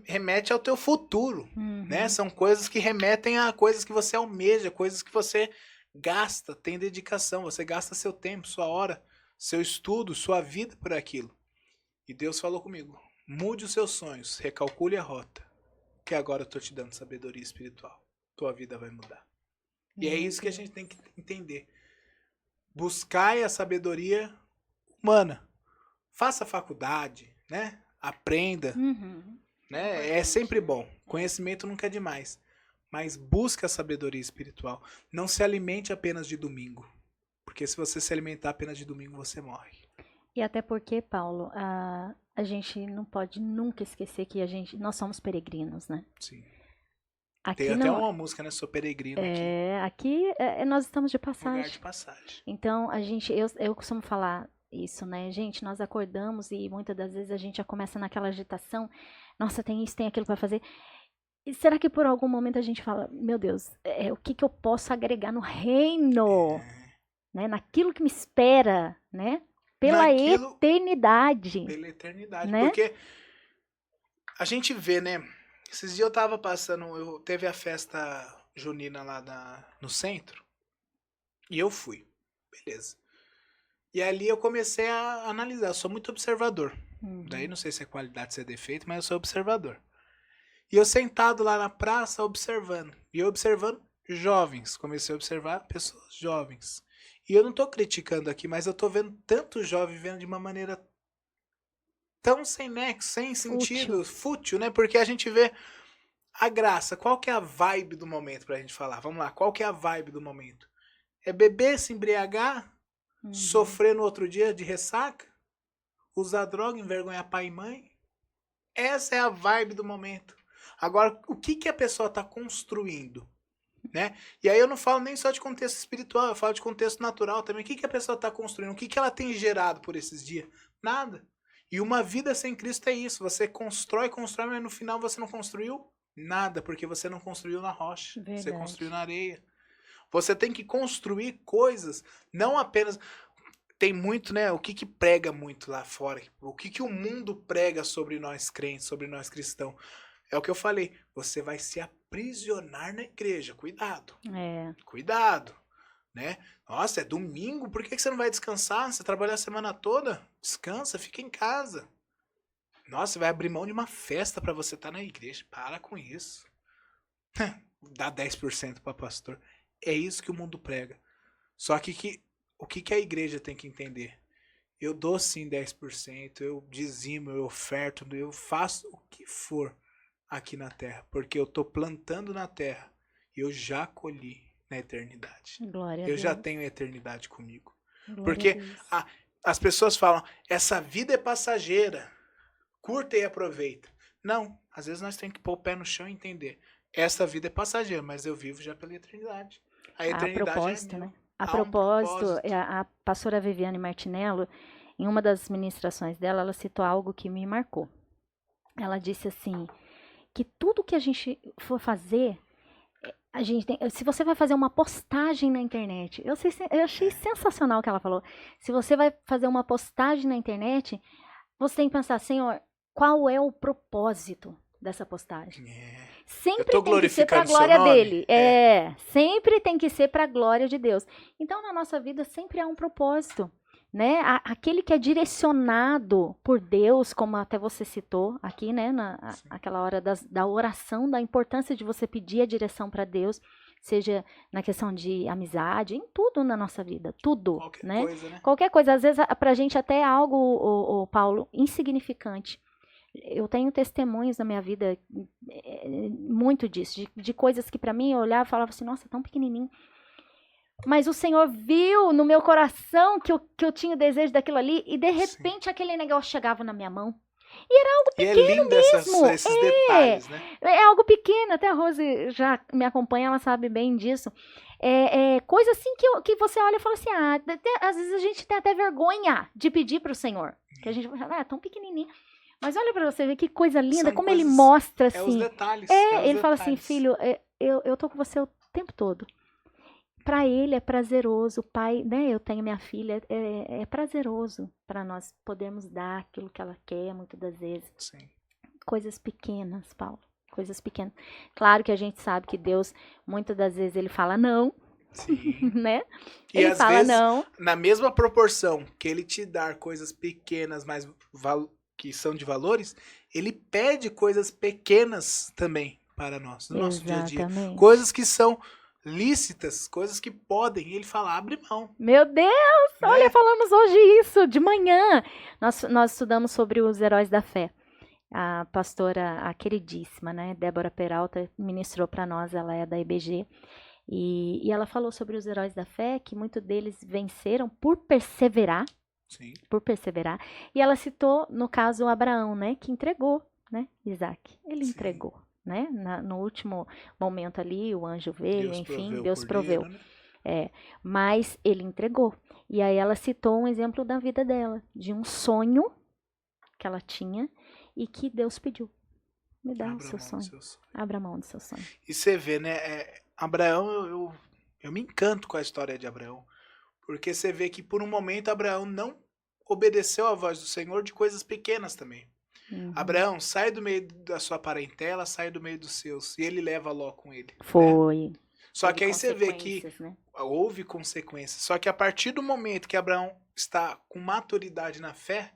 remetem ao teu futuro, né? São coisas que remetem a coisas que você almeja, coisas que você gasta, tem dedicação, você gasta seu tempo, sua hora, seu estudo, sua vida por aquilo. E Deus falou comigo, mude os seus sonhos, recalcule a rota, que agora eu tô te dando sabedoria espiritual. Tua vida vai mudar. E é isso que a gente tem que entender. Buscai a sabedoria humana. Faça faculdade, né? Aprenda, né? É sempre bom. Conhecimento nunca é demais. Mas busque a sabedoria espiritual. Não se alimente apenas de domingo. Porque se você se alimentar apenas de domingo, você morre. E até porque, Paulo, a gente não pode nunca esquecer que nós somos peregrinos, né? Sim. Aqui Tem até não, uma música, né? Sou peregrino aqui nós estamos de lugar passagem. de passagem. Então, eu costumo falar isso, né? Gente, nós acordamos e muitas das vezes a gente já começa naquela agitação. Nossa, tem isso, tem aquilo para fazer. E será que por algum momento a gente fala, meu Deus, o que eu posso agregar no reino? Né? Naquilo que me espera, né? Pela eternidade. Pela eternidade. Né? Porque a gente vê, né? Esses dias eu tava passando, teve a festa junina lá no centro. E eu fui. Beleza. E ali eu comecei a analisar. Eu sou muito observador. Daí não sei se é qualidade, se é defeito, mas eu sou observador. E eu sentado lá na praça observando. E eu observando jovens. Comecei a observar pessoas jovens. E eu não tô criticando aqui, mas eu tô vendo tanto jovem vivendo de uma maneira tão sem nexo, sem sentido, fútil, né? Porque a gente vê a graça. Qual que é a vibe do momento pra gente falar? Vamos lá, qual que é a vibe do momento? É beber, se embriagar, sofrer no outro dia de ressaca, usar droga, envergonhar pai e mãe? Essa é a vibe do momento. Agora, o que que a pessoa está construindo? Né? E aí eu não falo nem só de contexto espiritual, eu falo de contexto natural também. O que que a pessoa está construindo? O que que ela tem gerado por esses dias? Nada. E uma vida sem Cristo é isso. Você constrói, mas no final você não construiu nada, porque você não construiu na rocha. Verdade. Você construiu na areia. Você tem que construir coisas, não apenas... Tem muito, né? O que que prega muito lá fora? O que que o mundo prega sobre nós crentes, sobre nós cristãos? É o que eu falei. Você vai se aprisionar na igreja. Cuidado. Cuidado. Né? Nossa, é domingo. Por que que você não vai descansar? Você trabalhou a semana toda? Descansa, fica em casa. Nossa, você vai abrir mão de uma festa para você estar na igreja. Para com isso. Dá 10% para pastor. É isso que o mundo prega. Só que o que que a igreja tem que entender? Eu dou sim 10%, eu dizimo, eu oferto, eu faço o que for aqui na terra, porque eu estou plantando na terra e eu já colhi na eternidade. Glória a eu Deus. já tenho a eternidade comigo. Glória Porque a Deus. as pessoas falam, essa vida é passageira, curta e aproveita. Não, às vezes nós temos que pôr o pé no chão e entender. Essa vida é passageira, mas eu vivo já pela eternidade. A eternidade propósito, é minha. né? A propósito, propósito. a pastora Viviane Martinello, em uma das ministrações dela, ela citou algo que me marcou. Ela disse assim, que tudo que a gente for fazer, a gente tem, se você vai fazer uma postagem na internet, eu achei sensacional o que ela falou. Se você vai fazer uma postagem na internet, você tem que pensar, Senhor, qual é o propósito dessa postagem? Sempre tem que ser para a glória dele. Sempre tem que ser para a glória de Deus. Então, na nossa vida, sempre há um propósito. Né? Aquele que é direcionado por Deus, como até você citou aqui, né? Aquela hora da oração, da importância de você pedir a direção para Deus, seja na questão de amizade, em tudo na nossa vida, tudo. Qualquer né? coisa, né? Qualquer coisa. Às vezes, para a gente até é algo, Paulo, insignificante. Eu tenho testemunhos na minha vida muito disso, de coisas que para mim eu olhava e falava assim, nossa, tão pequenininho. Mas o Senhor viu no meu coração que eu tinha o desejo daquilo ali e de repente aquele negócio chegava na minha mão. E era algo pequeno e é lindo mesmo. esses detalhes, né? É algo pequeno, até a Rose já me acompanha, ela sabe bem disso. Coisa assim que você olha e fala assim, às vezes a gente tem até vergonha de pedir para o Senhor. Que a gente fala, tão pequenininho. Mas olha para você ver que coisa linda, São como coisas, ele mostra assim. os detalhes. Ele fala assim, filho, eu tô com você o tempo todo. Para ele é prazeroso, o pai, né? Eu tenho minha filha, é prazeroso para nós podermos dar aquilo que ela quer, muitas das vezes. Sim. Coisas pequenas, Paulo, coisas pequenas. Claro que a gente sabe que Deus, muitas das vezes, ele fala não, Sim. né? E Ele às fala vezes, não. na mesma proporção que ele te dar coisas pequenas, mas que são de valores, ele pede coisas pequenas também para nós, no nosso dia a dia. Exatamente. Coisas que são lícitas, coisas que podem, e ele fala, abre mão. Meu Deus, né? olha, falamos hoje isso, de manhã. Nós estudamos sobre os heróis da fé. A pastora, a queridíssima, né, Débora Peralta, ministrou para nós, ela é da IBG, e ela falou sobre os heróis da fé, que muitos deles venceram por perseverar. Sim. Por perseverar. E ela citou, no caso, Abraão, né, que entregou, né, Isaac. Ele Sim. entregou. Né? No último momento ali, o anjo veio, enfim, Deus cordeiro, proveu. né? Mas ele entregou. E aí ela citou um exemplo da vida dela, de um sonho que ela tinha e que Deus pediu. Me dá o seu sonho. Abra mão do seu sonho. E você vê, né? Abraão, eu me encanto com a história de Abraão. Porque você vê que por um momento Abraão não obedeceu à voz do Senhor de coisas pequenas também. Uhum. Abraão, sai do meio da sua parentela, sai do meio dos seus. E ele leva Ló com ele. Foi. Né? Só que aí você vê que né? houve consequências. Só que a partir do momento que Abraão está com maturidade na fé,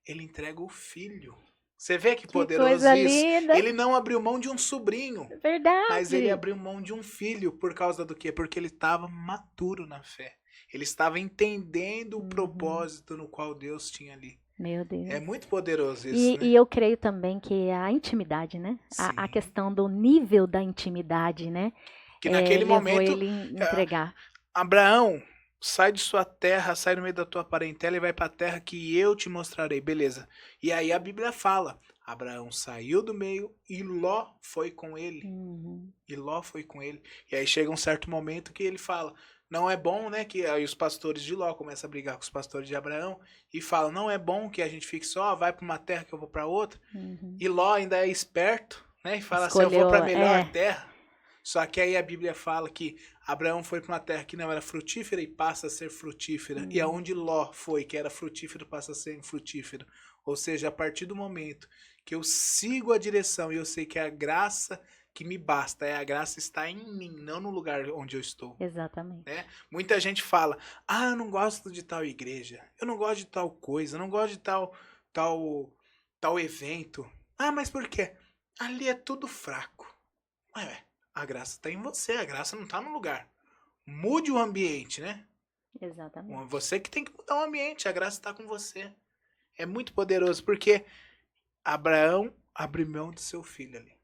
ele entrega o filho. Você vê que poderoso coisa isso? Linda. Ele não abriu mão de um sobrinho. Verdade. Mas ele abriu mão de um filho por causa do quê? Porque ele estava maturo na fé. Ele estava entendendo o propósito no qual Deus tinha ali. Meu Deus. É muito poderoso isso, né? E eu creio também que a intimidade, né? A Sim. questão do nível da intimidade, né? Que naquele Levou momento, ele entregar. Abraão, sai de sua terra, sai no meio da tua parentela e vai para a terra que eu te mostrarei, beleza? E aí a Bíblia fala, Abraão saiu do meio e Ló foi com ele. Uhum. E Ló foi com ele. E aí chega um certo momento que ele fala, não é bom, né, que aí os pastores de Ló começam a brigar com os pastores de Abraão e falam, não é bom que a gente fique só, vai para uma terra que eu vou para outra. Uhum. E Ló ainda é esperto, né, e fala assim, eu vou Escolheu, para a melhor terra. Só que aí a Bíblia fala que Abraão foi para uma terra que não era frutífera e passa a ser frutífera. E aonde Ló foi, que era frutífero, passa a ser infrutífero. Ou seja, a partir do momento que eu sigo a direção e eu sei que é a graça que me basta, a graça está em mim, não no lugar onde eu estou. Exatamente. Né? Muita gente fala, eu não gosto de tal igreja, eu não gosto de tal coisa, eu não gosto de tal evento. Mas por quê? Ali é tudo fraco. A graça está em você, a graça não está no lugar. Mude o ambiente, né? Exatamente. Você que tem que mudar o ambiente, a graça está com você. É muito poderoso, porque Abraão abriu mão do seu filho ali.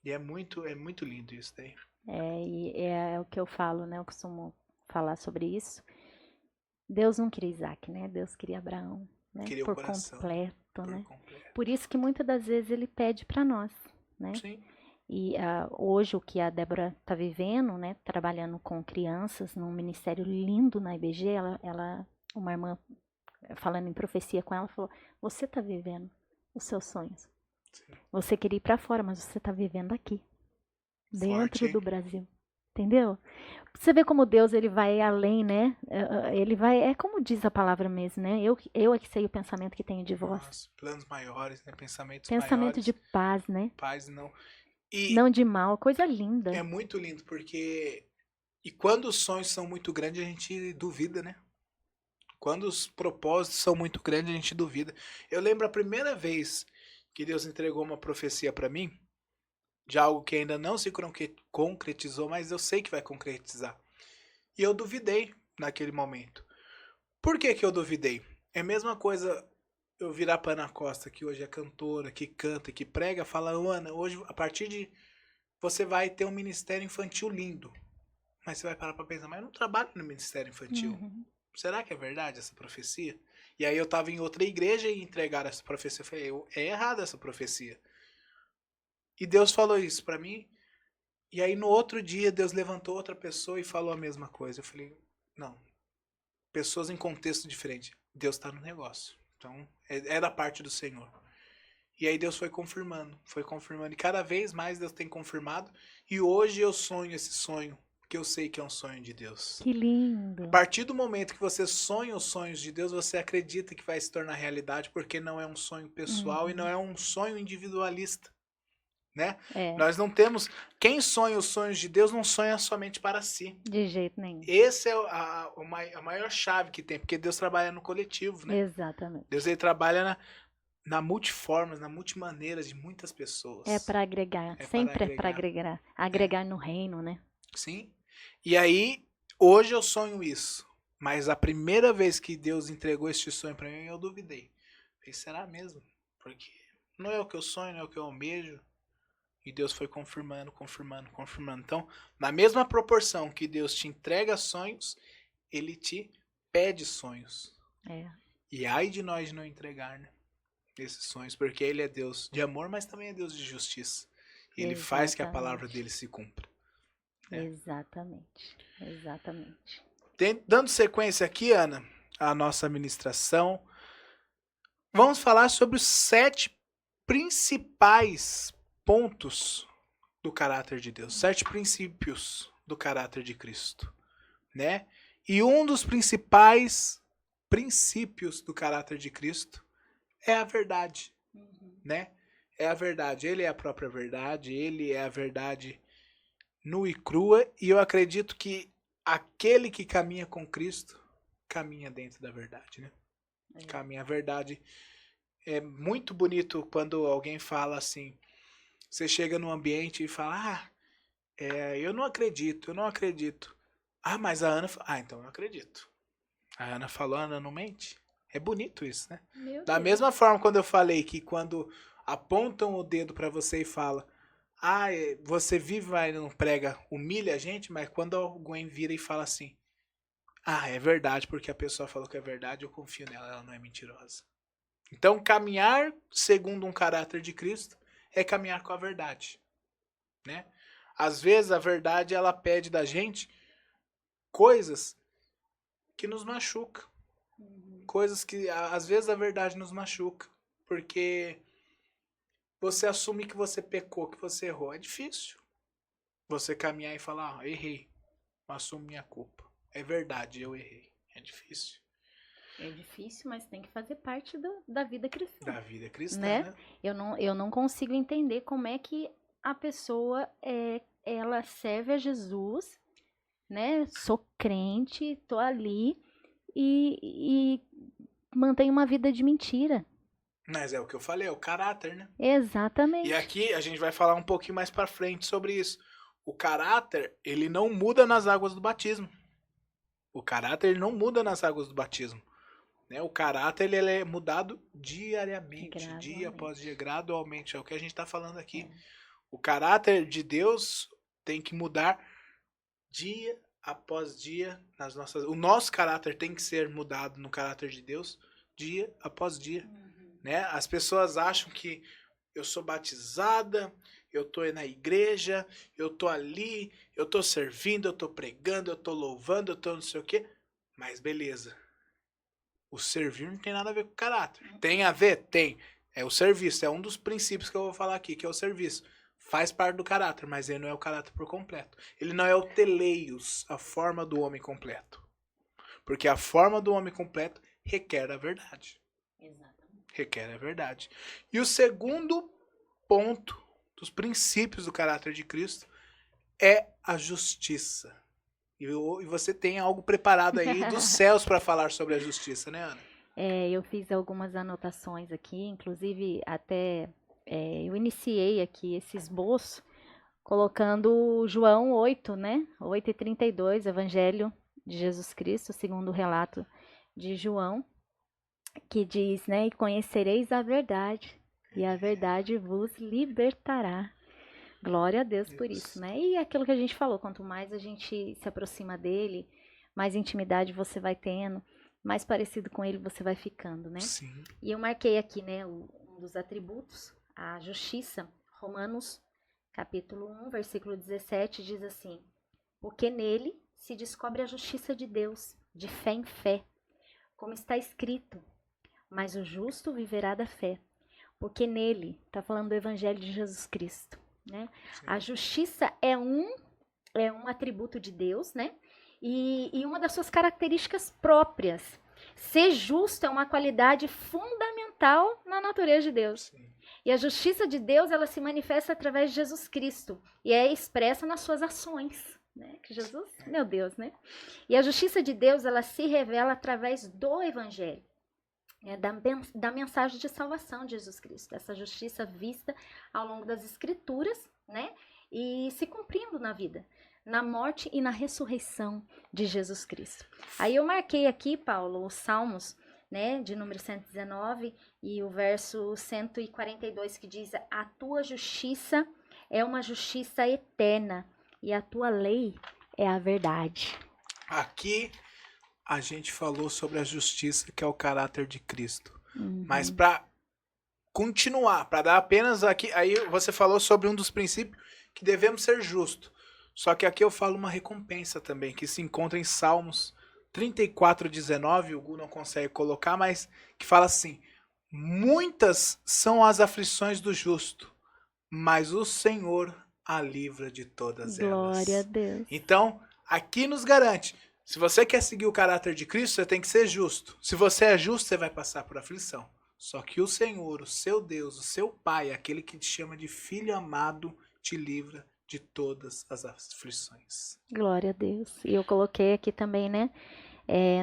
E é muito lindo isso daí. E é o que eu falo, né? Eu costumo falar sobre isso. Deus não queria Isaac, né? Deus queria Abraão, né? Queria por o coração, completo, né? Completo. Por isso que muitas das vezes ele pede para nós, né? Sim. E hoje o que a Débora está vivendo, né? Trabalhando com crianças num ministério lindo na IBG, uma irmã falando em profecia com ela, falou, você está vivendo os seus sonhos. Sim. Você queria ir para fora, mas você está vivendo aqui, dentro Forte, do Brasil. Entendeu? Você vê como Deus ele vai além, né? Ele vai, é como diz a palavra mesmo, né? Eu é que sei o pensamento que tenho de vós. Nossa, planos maiores, né? Pensamento Pensamento maiores. de paz, né? Paz não. E não de mal, coisa linda. é muito lindo, porque e quando os sonhos são muito grandes, a gente duvida, né? Quando os propósitos são muito grandes, a gente duvida. Eu lembro a primeira vez que Deus entregou uma profecia para mim, de algo que ainda não se concretizou, mas eu sei que vai concretizar. E eu duvidei naquele momento. Por que que eu duvidei? É a mesma coisa eu virar para Ana Costa, que hoje é cantora, que canta, que prega, fala, Ana, hoje, a partir de... Você vai ter um ministério infantil lindo. Mas você vai parar para pensar, mas eu não trabalho no ministério infantil. Uhum. Será que é verdade essa profecia? E aí eu estava em outra igreja e entregaram essa profecia. Eu falei, é errada essa profecia. E Deus falou isso para mim. E aí no outro dia Deus levantou outra pessoa e falou a mesma coisa. Eu falei, não. Pessoas em contexto diferente. Deus está no negócio. Então é da parte do Senhor. E aí Deus foi confirmando. E cada vez mais Deus tem confirmado. E hoje eu sonho esse sonho. Que eu sei que é um sonho de Deus. Que lindo. A partir do momento que você sonha os sonhos de Deus, você acredita que vai se tornar realidade, porque não é um sonho pessoal e não é um sonho individualista, né? Nós não temos... Quem sonha os sonhos de Deus não sonha somente para si. De jeito nenhum. Esse é a maior chave que tem, porque Deus trabalha no coletivo, né? Exatamente. Deus ele trabalha na multiformas, na multimaneiras de muitas pessoas. É para agregar, sempre é para agregar. Agregar no reino, né? Sim. E aí, hoje eu sonho isso. Mas a primeira vez que Deus entregou este sonho para mim, eu duvidei. Falei, será mesmo? Porque não é o que eu sonho, não é o que eu almejo. E Deus foi confirmando. Então, na mesma proporção que Deus te entrega sonhos, Ele te pede sonhos. E ai de nós de não entregar, né? Esses sonhos. Porque Ele é Deus de amor, mas também é Deus de justiça. E Ele faz que a palavra dele se cumpra. Exatamente. Dando sequência aqui, Ana, a nossa ministração, vamos falar sobre os 7 principais pontos do caráter de Deus, 7 princípios do caráter de Cristo, né? E um dos principais princípios do caráter de Cristo é a verdade, né? É a verdade, ele é a própria verdade, ele é a verdade nua e crua, e eu acredito que aquele que caminha com Cristo caminha dentro da verdade, né? Caminha a verdade. É muito bonito quando alguém fala assim, você chega num ambiente e fala, eu não acredito. Mas a Ana... então eu acredito. A Ana falou, a Ana não mente. É bonito isso, né? Meu Da Deus. mesma forma quando eu falei que quando apontam o dedo pra você e falam, você vive, mas não prega, humilha a gente, mas quando alguém vira e fala assim, é verdade, porque a pessoa falou que é verdade, eu confio nela, ela não é mentirosa. Então, caminhar segundo um caráter de Cristo é caminhar com a verdade, né? Às vezes a verdade ela pede da gente coisas que nos machucam, coisas que às vezes a verdade nos machuca, porque você assume que você pecou, que você errou, é difícil. Você caminhar e falar, errei, assumo minha culpa. É verdade, eu errei. É difícil. É difícil, mas tem que fazer parte da vida cristã. Da vida cristã, Né? né? Eu não consigo entender como é que a pessoa ela serve a Jesus, né? Sou crente, tô ali e mantém uma vida de mentira. Mas é o que eu falei, é o caráter, né? Exatamente. E aqui a gente vai falar um pouquinho mais pra frente sobre isso. O caráter, ele não muda nas águas do batismo. O caráter, ele não muda nas águas do batismo. Né? O caráter, ele é mudado diariamente, dia após dia, gradualmente. É o que a gente tá falando aqui. O caráter de Deus tem que mudar dia após dia nas nossas. O nosso caráter tem que ser mudado no caráter de Deus dia após dia, né? As pessoas acham que eu sou batizada, eu tô na igreja, eu tô ali, eu tô servindo, eu tô pregando, eu tô louvando, eu tô não sei o quê, mas beleza. O servir não tem nada a ver com o caráter. Tem a ver? Tem. É o serviço, é um dos princípios que eu vou falar aqui, que é o serviço. Faz parte do caráter, mas ele não é o caráter por completo. Ele não é o teleios, a forma do homem completo. Porque a forma do homem completo requer a verdade. Exatamente. Requer a verdade. E o segundo ponto dos princípios do caráter de Cristo é a justiça. E você tem algo preparado aí dos céus para falar sobre a justiça, né, Ana? Eu fiz algumas anotações aqui, inclusive até eu iniciei aqui esse esboço colocando João 8, né? 8:32, Evangelho de Jesus Cristo, segundo o relato de João, que diz, né? E conhecereis a verdade, e a verdade vos libertará. Glória a Deus por isso, né? E aquilo que a gente falou, quanto mais a gente se aproxima dele, mais intimidade você vai tendo, mais parecido com ele você vai ficando, né? Sim. E eu marquei aqui, né, um dos atributos, a justiça. Romanos, capítulo 1, versículo 17, diz assim: porque nele se descobre a justiça de Deus, de fé em fé, como está escrito, mas o justo viverá da fé. Porque nele, está falando do evangelho de Jesus Cristo, né? A justiça é um atributo de Deus, né? E uma das suas características próprias. Ser justo é uma qualidade fundamental na natureza de Deus. Sim. E a justiça de Deus, ela se manifesta através de Jesus Cristo. E é expressa nas suas ações. Né? Que Jesus, meu Deus, né? E a justiça de Deus, ela se revela através do Evangelho. Da mensagem de salvação de Jesus Cristo. Essa justiça vista ao longo das Escrituras, né? E se cumprindo na vida, na morte e na ressurreição de Jesus Cristo. Aí eu marquei aqui, Paulo, os Salmos, né, de número 119 e o verso 142, que diz: a tua justiça é uma justiça eterna e a tua lei é a verdade. Aqui a gente falou sobre a justiça, que é o caráter de Cristo. Mas para continuar, para dar apenas aqui, aí você falou sobre um dos princípios que devemos ser justos. Só que aqui eu falo uma recompensa também, que se encontra em Salmos 34:19, o Gu não consegue colocar, mas que fala assim: muitas são as aflições do justo, mas o Senhor a livra de todas elas. Glória a Deus. Então, aqui nos garante, se você quer seguir o caráter de Cristo, você tem que ser justo. Se você é justo, você vai passar por aflição. Só que o Senhor, o seu Deus, o seu Pai, aquele que te chama de filho amado, te livra de todas as aflições. Glória a Deus. E eu coloquei aqui também, né?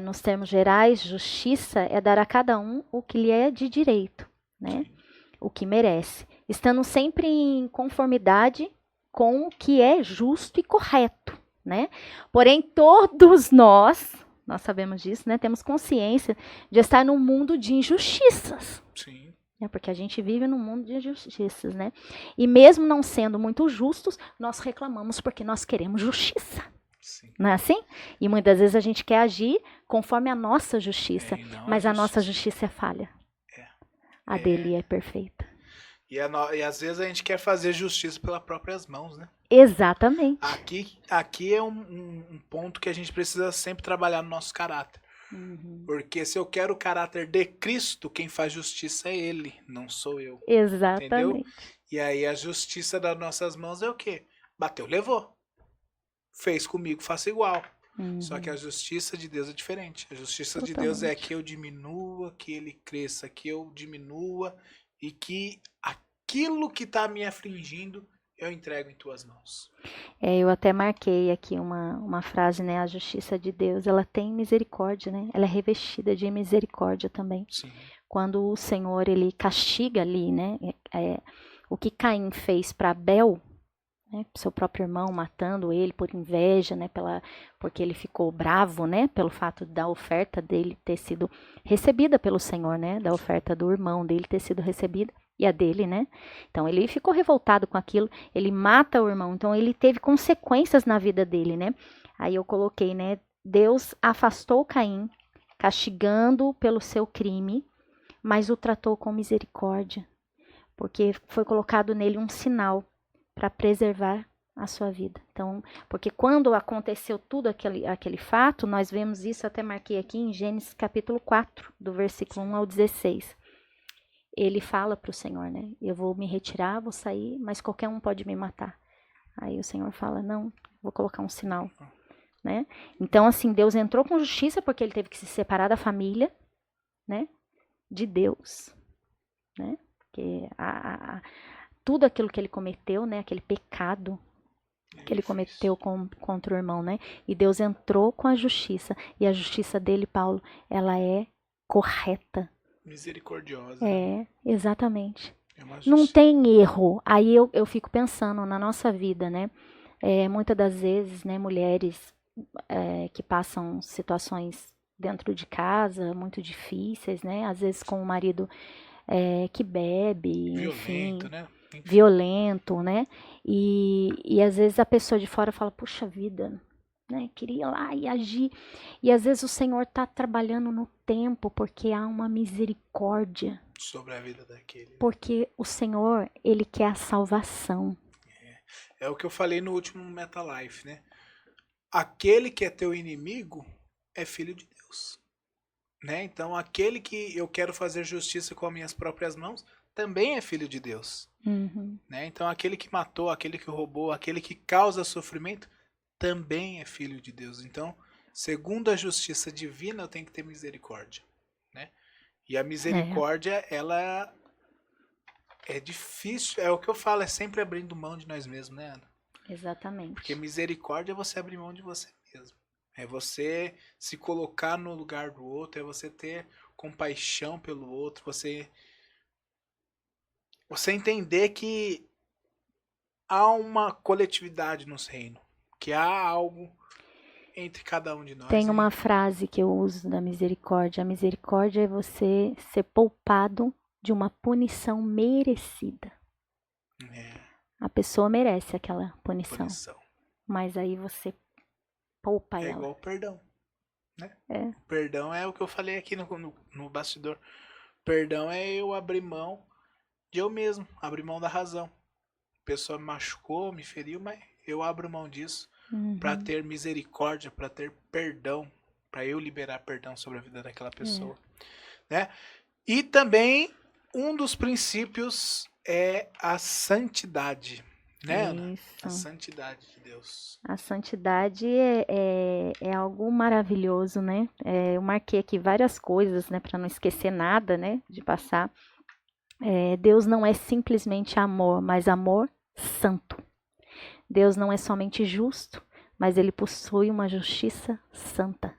Nos termos gerais, justiça é dar a cada um o que lhe é de direito, né? O que merece. Estando sempre em conformidade com o que é justo e correto, né? Porém, todos nós, Nós sabemos disso, né? Temos consciência de estar num mundo de injustiças. Sim. Porque a gente vive num mundo de injustiças, né? E mesmo não sendo muito justos, nós reclamamos porque nós queremos justiça. Sim. Não é assim? E muitas vezes a gente quer agir conforme a nossa justiça, mas a nossa justiça é falha. A dele é perfeita. E às vezes a gente quer fazer justiça pelas próprias mãos, né? Exatamente. Aqui é um ponto que a gente precisa sempre trabalhar no nosso caráter. Porque se eu quero o caráter de Cristo, quem faz justiça é Ele, não sou eu. Exatamente. Entendeu? E aí a justiça das nossas mãos é o quê? Bateu, levou. Fez comigo, faça igual. Só que a justiça de Deus é diferente. A justiça de Deus é que eu diminua, que Ele cresça, que eu diminua e que aquilo que está me afligindo eu entrego em tuas mãos. Eu até marquei aqui uma frase, né? A justiça de Deus, ela tem misericórdia, né? Ela é revestida de misericórdia também. Sim. Quando o Senhor, ele castiga ali, né? O que Caim fez para Abel, né? Seu próprio irmão, matando ele por inveja, né? Porque ele ficou bravo, né? Pelo fato da oferta dele ter sido recebida pelo Senhor, né? Da oferta do irmão dele ter sido recebida. E a dele, né? Então, ele ficou revoltado com aquilo, ele mata o irmão, então ele teve consequências na vida dele, né? Aí eu coloquei, né? Deus afastou Caim, castigando-o pelo seu crime, mas o tratou com misericórdia, porque foi colocado nele um sinal para preservar a sua vida. Então, porque quando aconteceu tudo aquele fato, nós vemos isso, até marquei aqui em Gênesis capítulo 4, do versículo 1 ao 16. Ele fala para o Senhor, né? Eu vou me retirar, vou sair, mas qualquer um pode me matar. Aí o Senhor fala, não, vou colocar um sinal, né? Então, assim, Deus entrou com justiça porque ele teve que se separar da família, né? De Deus, né? Porque tudo aquilo que ele cometeu, né? Aquele pecado que ele cometeu contra o irmão, né? E Deus entrou com a justiça. E a justiça dele, Paulo, ela é correta. Misericordiosa. Exatamente. Não tem erro. Aí eu fico pensando na nossa vida, né? Muitas das vezes, né, mulheres que passam situações dentro de casa muito difíceis, né? Às vezes com o marido que bebe, violento, né? Violento, né? E às vezes a pessoa de fora fala, puxa vida, né? Queria ir lá e agir. E às vezes o Senhor está trabalhando no tempo porque há uma misericórdia sobre a vida daquele. Porque o Senhor, ele quer a salvação. É o que eu falei no último MetaLife, né? Aquele que é teu inimigo é filho de Deus, né? Então aquele que eu quero fazer justiça com as minhas próprias mãos também é filho de Deus, né? Então aquele que matou, aquele que roubou, aquele que causa sofrimento também é filho de Deus. Então, segundo a justiça divina, eu tenho que ter misericórdia, né? E a misericórdia, ela é difícil, é o que eu falo, é sempre abrindo mão de nós mesmos, né, Ana? Exatamente. Porque misericórdia é você abrir mão de você mesmo. É você se colocar no lugar do outro, é você ter compaixão pelo outro, você entender que há uma coletividade no reino, que há algo entre cada um de nós. Tem uma frase que eu uso da misericórdia. A misericórdia é você ser poupado de uma punição merecida. A pessoa merece aquela punição. Mas aí você poupa ela. É igual o perdão, né? Perdão é o que eu falei aqui no bastidor. Perdão é eu abrir mão de eu mesmo, abrir mão da razão. A pessoa me machucou, me feriu, mas eu abro mão disso para ter misericórdia, para ter perdão, para eu liberar perdão sobre a vida daquela pessoa, né? E também um dos princípios é a santidade, né, Ana? A santidade de Deus. A santidade é algo maravilhoso, né? Eu marquei aqui várias coisas, né, para não esquecer nada, né, de passar. Deus não é simplesmente amor, mas amor santo. Deus não é somente justo, mas ele possui uma justiça santa.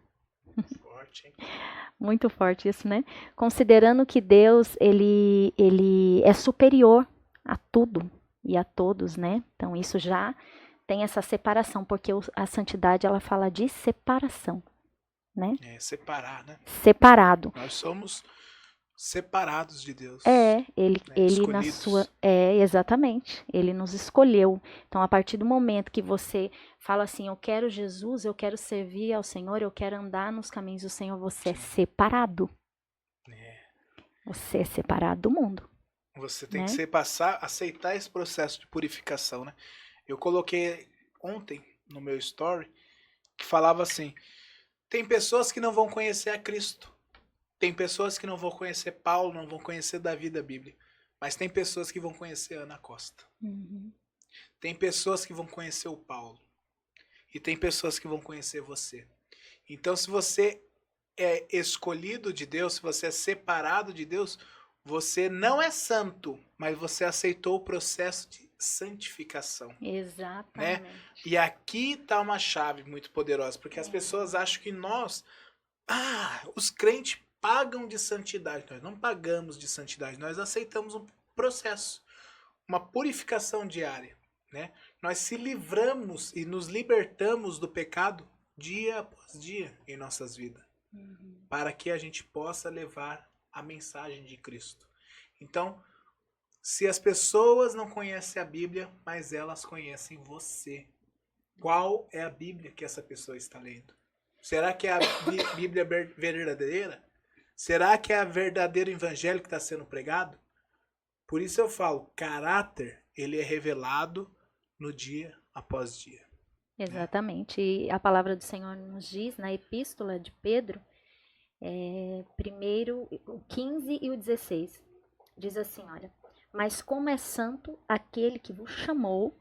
Forte, hein? Muito forte isso, né? Considerando que Deus, ele é superior a tudo e a todos, né? Então isso já tem essa separação, porque a santidade, ela fala de separação, né? Separar, né? Separado. Nós somos separados de Deus. Ele na escolhidos. sua. Exatamente. Ele nos escolheu. Então, a partir do momento que você fala assim, eu quero Jesus, eu quero servir ao Senhor, eu quero andar nos caminhos do Senhor, você é separado. Você é separado do mundo. Você tem que aceitar esse processo de purificação, né? Eu coloquei ontem no meu story que falava assim: tem pessoas que não vão conhecer a Cristo. Tem pessoas que não vão conhecer Paulo, não vão conhecer Davi da Bíblia. Mas tem pessoas que vão conhecer Ana Costa. Uhum. Tem pessoas que vão conhecer o Paulo. E tem pessoas que vão conhecer você. Então, se você é escolhido de Deus, se você é separado de Deus, você não é santo, mas você aceitou o processo de santificação. Exatamente. Né? E aqui está uma chave muito poderosa, porque as pessoas acham que nós, os crentes pagam de santidade. Nós não pagamos de santidade, nós aceitamos um processo, uma purificação diária. Né? Nós se livramos e nos libertamos do pecado dia após dia em nossas vidas, para que a gente possa levar a mensagem de Cristo. Então, se as pessoas não conhecem a Bíblia, mas elas conhecem você, qual é a Bíblia que essa pessoa está lendo? Será que é a Bíblia verdadeira? Será que é o verdadeiro evangelho que está sendo pregado? Por isso eu falo, caráter, ele é revelado no dia após dia. Exatamente. E a palavra do Senhor nos diz, na epístola de Pedro, primeiro, o 15 e o 16, diz assim, olha, mas como é santo aquele que vos chamou,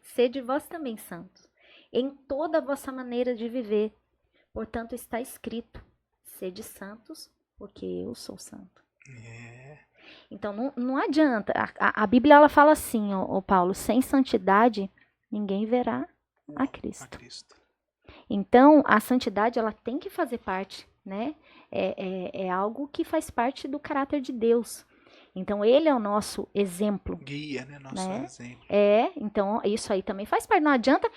sede vós também santos, em toda a vossa maneira de viver. Portanto, está escrito, sede santos, porque eu sou santo. Então, não adianta. A Bíblia, ela fala assim, ó, Paulo, sem santidade, ninguém verá a Cristo. Então, a santidade, ela tem que fazer parte, né? É algo que faz parte do caráter de Deus. Então, ele é o nosso exemplo. Guia, né? Nosso exemplo. Então, isso aí também faz parte. Não adianta,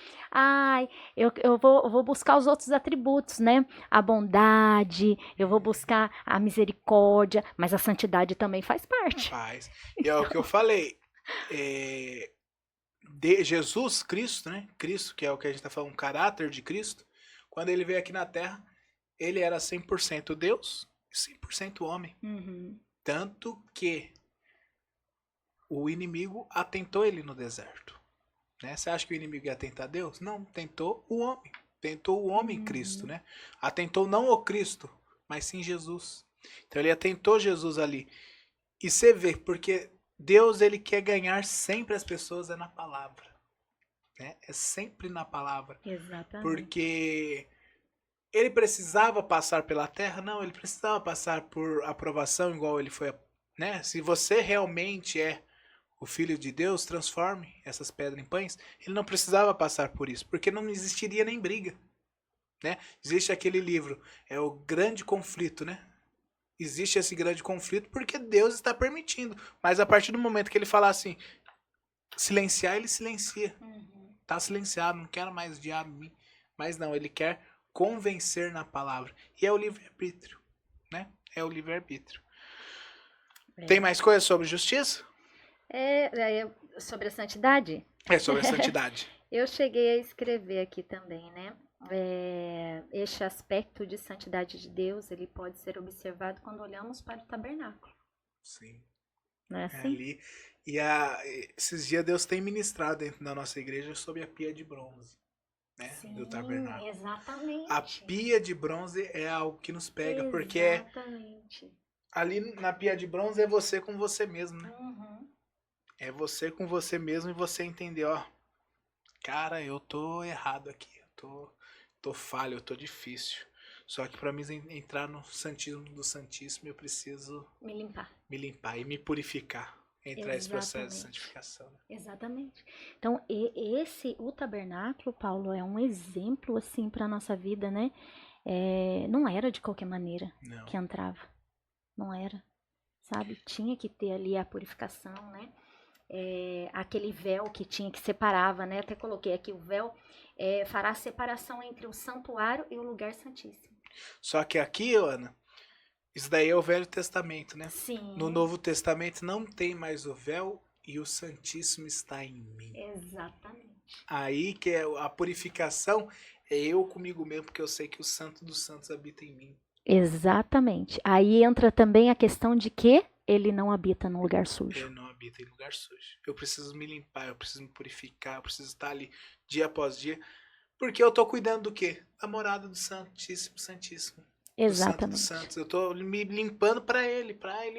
eu vou buscar os outros atributos, né? A bondade, eu vou buscar a misericórdia, mas a santidade também faz parte. Faz. E é o que eu falei. De Jesus Cristo, né? Cristo, que é o que a gente está falando, o caráter de Cristo, quando ele veio aqui na Terra, ele era 100% Deus e 100% homem. Tanto que o inimigo atentou ele no deserto. Né? Você acha que o inimigo ia tentar Deus? Não, tentou o homem. Tentou o homem Cristo, né? Atentou não o Cristo, mas sim Jesus. Então ele atentou Jesus ali. E você vê, porque Deus, ele quer ganhar sempre as pessoas na palavra. Né? É sempre na palavra. Exatamente. Porque ele precisava passar pela terra? Não, ele precisava passar por aprovação, igual ele foi. Né? Se você realmente é o Filho de Deus, transforme essas pedras em pães. Ele não precisava passar por isso, porque não existiria nem briga. Né? Existe aquele livro, é o grande conflito, né? Existe esse grande conflito porque Deus está permitindo. Mas a partir do momento que ele falar assim, silenciar, ele silencia. Tá silenciado, não quero mais o diabo em mim. Mas não, ele quer convencer na palavra. E é o livre-arbítrio, né? É o livre-arbítrio. Tem mais coisas sobre justiça? Sobre a santidade? Sobre a santidade. Eu cheguei a escrever aqui também, né? Este aspecto de santidade de Deus, ele pode ser observado quando olhamos para o tabernáculo. Sim. Não é assim? Ali. E esses dias Deus tem ministrado dentro da nossa igreja sobre a pia de bronze, né? Sim, do tabernáculo. Exatamente. A pia de bronze é algo que nos pega, porque ali na pia de bronze é você com você mesmo, né? É você com você mesmo e você entender, ó, cara, eu tô errado aqui, eu tô falho, eu tô difícil. Só que para mim entrar no santismo do Santíssimo, eu preciso me limpar e me purificar. Entrar nesse processo de santificação. Né? Exatamente. Então, o tabernáculo, Paulo, é um exemplo, assim, para nossa vida, né? Não era de qualquer maneira que entrava. Não era, sabe? Tinha que ter ali a purificação, né? Aquele véu que separava, né? Até coloquei aqui, o véu fará a separação entre o santuário e o lugar santíssimo. Só que aqui, Ana, isso daí é o Velho Testamento, né? Sim. No Novo Testamento não tem mais o véu e o Santíssimo está em mim. Exatamente. Aí que é a purificação é eu comigo mesmo, porque eu sei que o Santo dos Santos habita em mim. Exatamente. Aí entra também a questão de que ele não habita num lugar sujo. Ele não habita em lugar sujo. Eu preciso me limpar, eu preciso me purificar, eu preciso estar ali dia após dia. Porque eu tô cuidando do quê? Da morada do Santíssimo, Santíssimo. Do Santo dos Exatamente. Santos. Eu tô me limpando para ele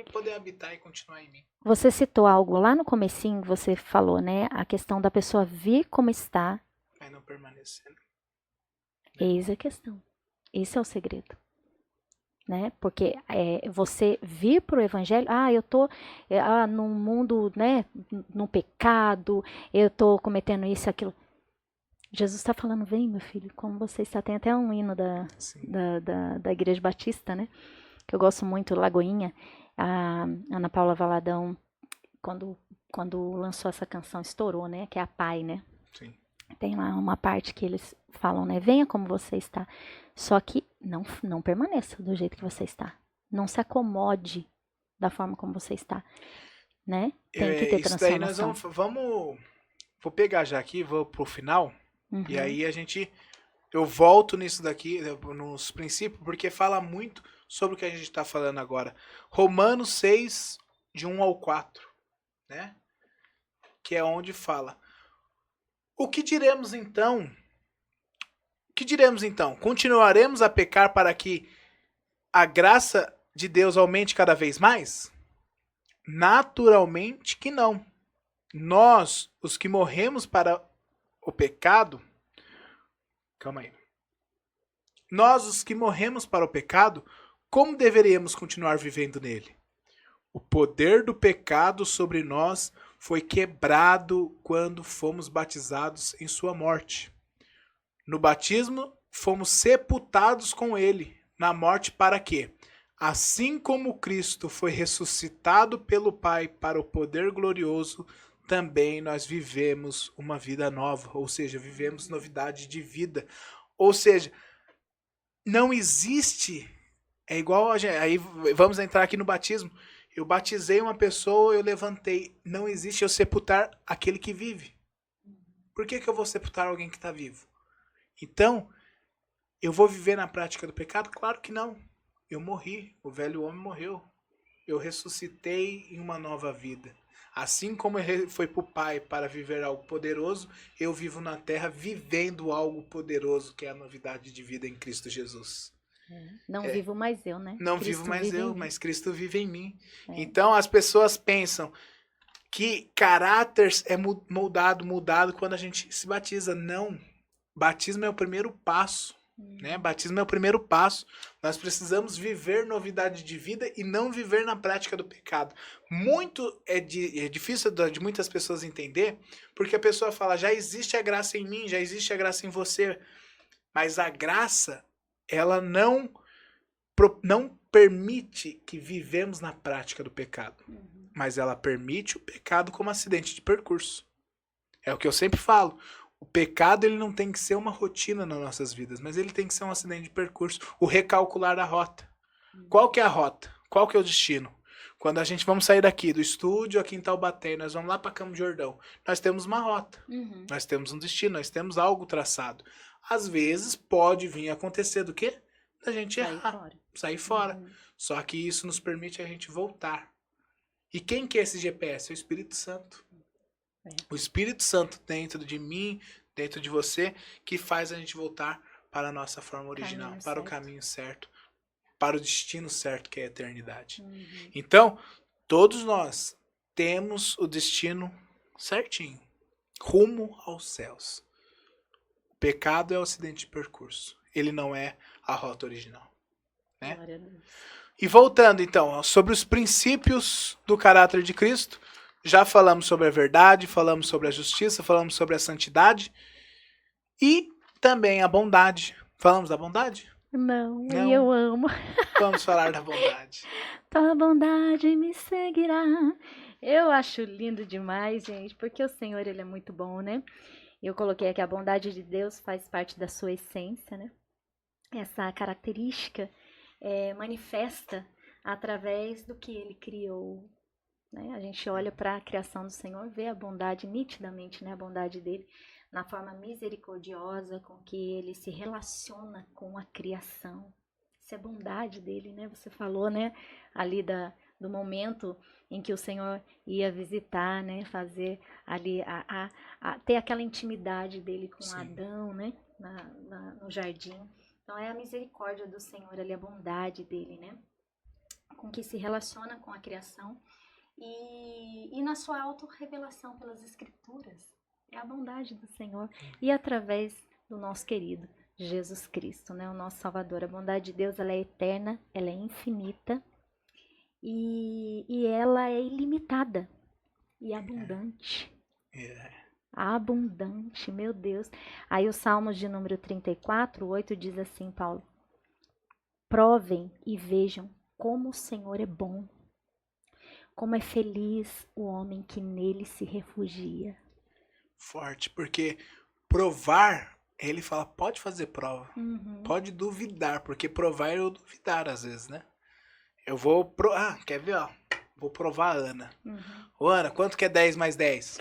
poder habitar e continuar em mim. Você citou algo lá no comecinho, você falou, né? A questão da pessoa vir como está. Mas não permanecer. Né? Eis a questão. Esse é o segredo. Né? Porque você vir para o evangelho, eu tô num mundo, né, num pecado, eu tô cometendo isso e aquilo. Jesus está falando, vem meu filho, como você está. Tem até um hino da Igreja Batista, né, que eu gosto muito, Lagoinha. A Ana Paula Valadão, quando lançou essa canção, estourou, né, que é a Pai, né. Sim. Tem lá uma parte que eles falam, né, venha como você está. Só que não permaneça do jeito que você está. Não se acomode da forma como você está, né? Tem que ter Isso daí nós transformação. Vou pegar já aqui, vou pro final, Uhum. e aí eu volto nisso daqui, nos princípios, porque fala muito sobre o que a gente está falando agora. Romanos 6, de 1 ao 4, né? Que é onde fala. O que diremos então? Continuaremos a pecar para que a graça de Deus aumente cada vez mais? Naturalmente que não. Nós, os que morremos para o pecado. Calma aí. Nós, os que morremos para o pecado, como deveríamos continuar vivendo nele? O poder do pecado sobre nós foi quebrado quando fomos batizados em sua morte. No batismo, fomos sepultados com ele na morte para quê? Assim como Cristo foi ressuscitado pelo Pai para o poder glorioso, também nós vivemos uma vida nova, ou seja, vivemos novidade de vida. Ou seja, não existe, é igual a gente, aí vamos entrar aqui no batismo. Eu batizei uma pessoa, eu levantei. Não existe eu sepultar aquele que vive. Por que eu vou sepultar alguém que está vivo? Então, eu vou viver na prática do pecado? Claro que não. Eu morri, o velho homem morreu. Eu ressuscitei em uma nova vida. Assim como ele foi para o Pai para viver algo poderoso, eu vivo na terra vivendo algo poderoso, que é a novidade de vida em Cristo Jesus. Não vivo mais eu, né? Não Cristo vivo mais vive eu, em mim. mas Cristo vive em mim. Então as pessoas pensam que caráter é mudado quando a gente se batiza. Não. Batismo é o primeiro passo. Né? Batismo é o primeiro passo. Nós precisamos viver novidade de vida e não viver na prática do pecado. É difícil de muitas pessoas entender, porque a pessoa fala, já existe a graça em mim, já existe a graça em você. Mas a graça, ela não permite que vivemos na prática do pecado. Mas ela permite o pecado como acidente de percurso. É o que eu sempre falo. O pecado ele não tem que ser uma rotina nas nossas vidas, mas ele tem que ser um acidente de percurso, o recalcular a rota. Qual que é a rota? Qual que é o destino? Quando a gente vamos sair daqui do estúdio aqui em Taubaté, nós vamos lá para Campo de Jordão, nós temos uma rota, nós temos um destino, nós temos algo traçado. Às vezes pode vir acontecer do quê? Da gente sair fora. Só que isso nos permite a gente voltar. E quem que é esse GPS? É o Espírito Santo. O Espírito Santo dentro de mim, dentro de você, que faz a gente voltar para a nossa forma original, para o caminho certo, para o destino certo, que é a eternidade. Então, todos nós temos o destino certinho, rumo aos céus. O pecado é o acidente de percurso, ele não é a rota original. Né? E voltando então, sobre os princípios do caráter de Cristo, já falamos sobre a verdade, falamos sobre a justiça, falamos sobre a santidade e também a bondade. Falamos da bondade? Não, e eu amo. Vamos falar da bondade. Tua bondade me seguirá. Eu acho lindo demais, gente, porque o Senhor, ele é muito bom, né? Eu coloquei aqui a bondade de Deus faz parte da sua essência, né? essa característica manifesta através do que ele criou, né? A gente olha para a criação do Senhor, vê a bondade nitidamente, né? A bondade dele na forma misericordiosa com que ele se relaciona com a criação. Isso é bondade dele, né? Você falou, né? Ali do momento em que o Senhor ia visitar, né? Fazer ali, ter aquela intimidade dele com Sim. Adão, né? No jardim. Então é a misericórdia do Senhor, ali, a bondade dele, né? Com que se relaciona com a criação e na sua autorrevelação pelas escrituras. É a bondade do Senhor e através do nosso querido Jesus Cristo, né? O nosso Salvador. A bondade de Deus, ela é eterna, ela é infinita e ela é ilimitada e abundante. Abundante, meu Deus. Aí o Salmos de número 34, 8 diz assim, Paulo: provem e vejam como o Senhor é bom, como é feliz o homem que nele se refugia. Forte, porque provar, ele fala, pode fazer prova, Uhum. pode duvidar, porque provar é eu duvidar às vezes, né? Eu vou, quer ver, ó, vou provar a Ana. Ô Ana, quanto que é 10 mais 10?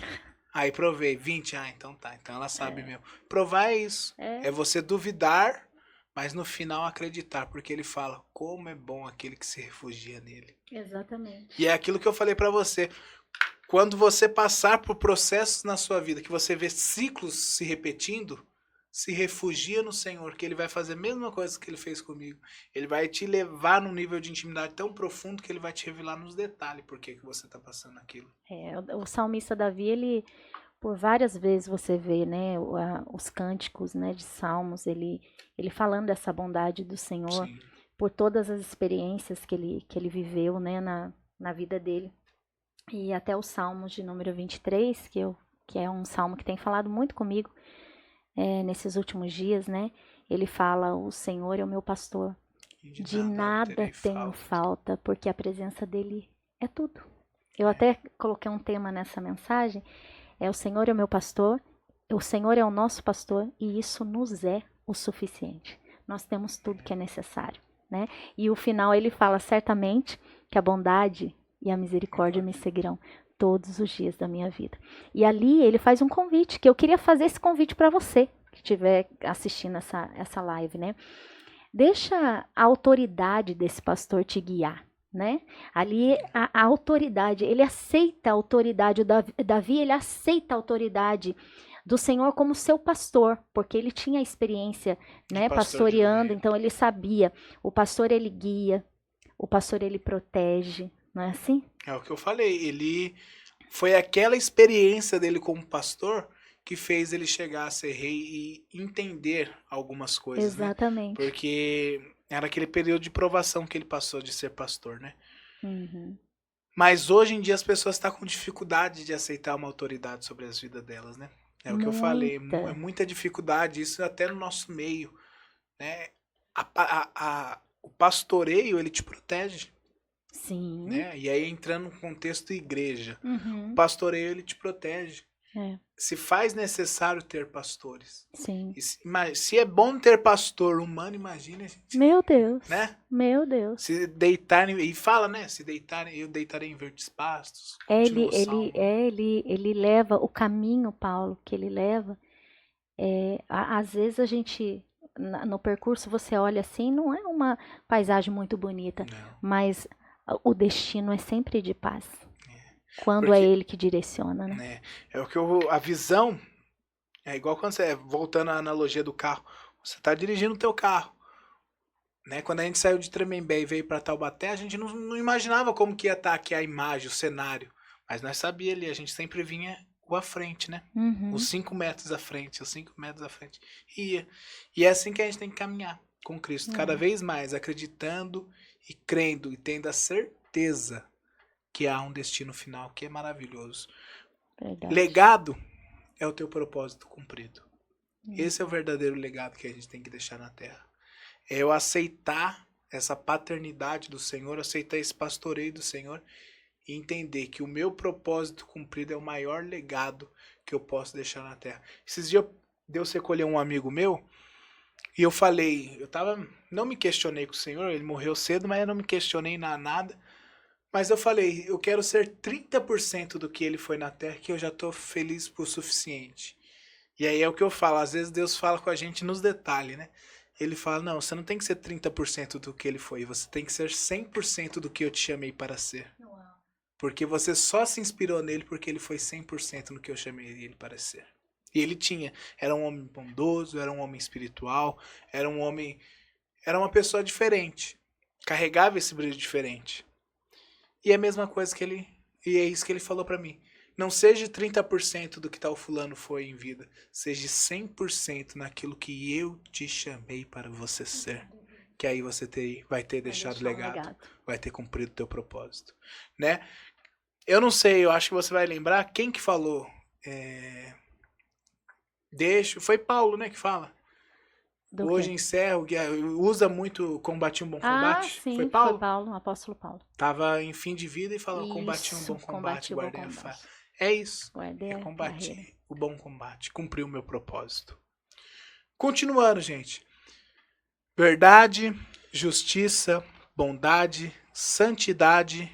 Aí provei, 20, então tá, então ela sabe mesmo. Provar é isso, é você duvidar, mas no final acreditar, porque ele fala, como é bom aquele que se refugia nele. Exatamente. E é aquilo que eu falei pra você, quando você passar por processos na sua vida, que você vê ciclos se repetindo, se refugia no Senhor, que ele vai fazer a mesma coisa que ele fez comigo. Ele vai te levar num nível de intimidade tão profundo que ele vai te revelar nos detalhes por que você está passando aquilo. O salmista Davi, ele, por várias vezes você vê, né, os cânticos, né, de salmos, ele falando dessa bondade do Senhor, sim, por todas as experiências que ele viveu, né, na vida dele. E até os salmos de número 23, que é um salmo que tem falado muito comigo nesses últimos dias, né? Ele fala, o Senhor é o meu pastor, de nada tenho falta, porque a presença dele é tudo. Eu até coloquei um tema nessa mensagem, o Senhor é o meu pastor, o Senhor é o nosso pastor, e isso nos é o suficiente. Nós temos tudo que é necessário, né? E o final ele fala, certamente que a bondade e a misericórdia me seguirão todos os dias da minha vida. E ali ele faz um convite, que eu queria fazer esse convite para você, que estiver assistindo essa live, né? Deixa a autoridade desse pastor te guiar, né? Ali a autoridade, ele aceita a autoridade, o Davi, ele aceita a autoridade do Senhor como seu pastor, porque ele tinha experiência, né, pastoreando, então ele sabia, o pastor ele guia, o pastor ele protege, não é assim? É o que eu falei, ele foi aquela experiência dele como pastor que fez ele chegar a ser rei e entender algumas coisas, exatamente, né? Porque era aquele período de provação que ele passou de ser pastor, né? Uhum. Mas hoje em dia as pessoas estão com dificuldade de aceitar uma autoridade sobre as vidas delas, né? É o que eu falei, é muita dificuldade, isso até no nosso meio, né? O pastoreio, ele te protege. Sim. Né? E aí entrando no contexto igreja, Uhum. o pastoreio ele te protege. É. Se faz necessário ter pastores. Sim. Se é bom ter pastor humano, imagina, gente. Meu Deus. Né? Meu Deus. Se deitarem, e fala, né? Se deitarem, eu deitarei em verdes pastos. Ele leva o caminho, Paulo, que ele leva. Às vezes a gente, no percurso, você olha assim, não é uma paisagem muito bonita, não, mas o destino é sempre de paz. Quando porque, é ele que direciona, né? É o que a visão é igual quando você, voltando à analogia do carro, você está dirigindo o teu carro, né? Quando a gente saiu de Tremembé e veio para Taubaté, a gente não imaginava como que ia estar aqui a imagem, o cenário, mas nós sabíamos ali, a gente sempre vinha à frente, né? Uhum. Os 5 metros à frente, os 5 metros à frente. E é assim que a gente tem que caminhar com Cristo, cada vez mais, acreditando e crendo e tendo a certeza que há um destino final que é maravilhoso. Verdade. Legado é o teu propósito cumprido. Esse é o verdadeiro legado que a gente tem que deixar na terra. É eu aceitar essa paternidade do Senhor, aceitar esse pastoreio do Senhor e entender que o meu propósito cumprido é o maior legado que eu posso deixar na terra. Esses dias Deus recolheu um amigo meu E eu falei, não me questionei com o Senhor, ele morreu cedo, mas eu não me questionei nada. Mas eu falei, eu quero ser 30% do que ele foi na terra, que eu já tô feliz por suficiente. E aí é o que eu falo, às vezes Deus fala com a gente nos detalhes, né? Ele fala, não, você não tem que ser 30% do que ele foi, você tem que ser 100% do que eu te chamei para ser. Porque você só se inspirou nele porque ele foi 100% no que eu chamei ele para ser. E ele era um homem bondoso, era um homem espiritual, era uma pessoa diferente. Carregava esse brilho diferente. E é a mesma coisa e é isso que ele falou para mim. Não seja 30% do que tal fulano foi em vida, seja 100% naquilo que eu te chamei para você ser. Que aí você vai ter deixado legado, vai ter cumprido o teu propósito, né? Eu não sei, eu acho que você vai lembrar quem que falou. Foi Paulo, né, que fala. Hoje encerro, usa muito combati um bom combate. Sim, foi Paulo? Foi Paulo, o apóstolo Paulo. Tava em fim de vida e falou, isso, combati um bom combate, guardei a fé. É isso, combati carreira. o bom combate, cumpri o meu propósito. Continuando, gente. Verdade, justiça, bondade, santidade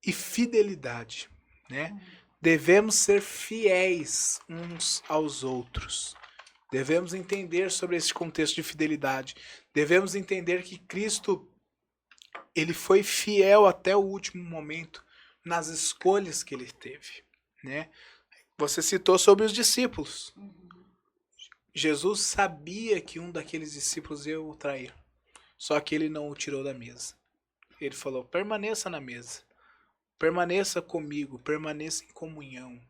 e fidelidade, né? Devemos ser fiéis uns aos outros. Devemos entender sobre esse contexto de fidelidade. Devemos entender que Cristo, ele foi fiel até o último momento nas escolhas que ele teve, né? Você citou sobre os discípulos. Jesus sabia que um daqueles discípulos ia o trair. Só que ele não o tirou da mesa. Ele falou, permaneça na mesa. Permaneça comigo, permaneça em comunhão.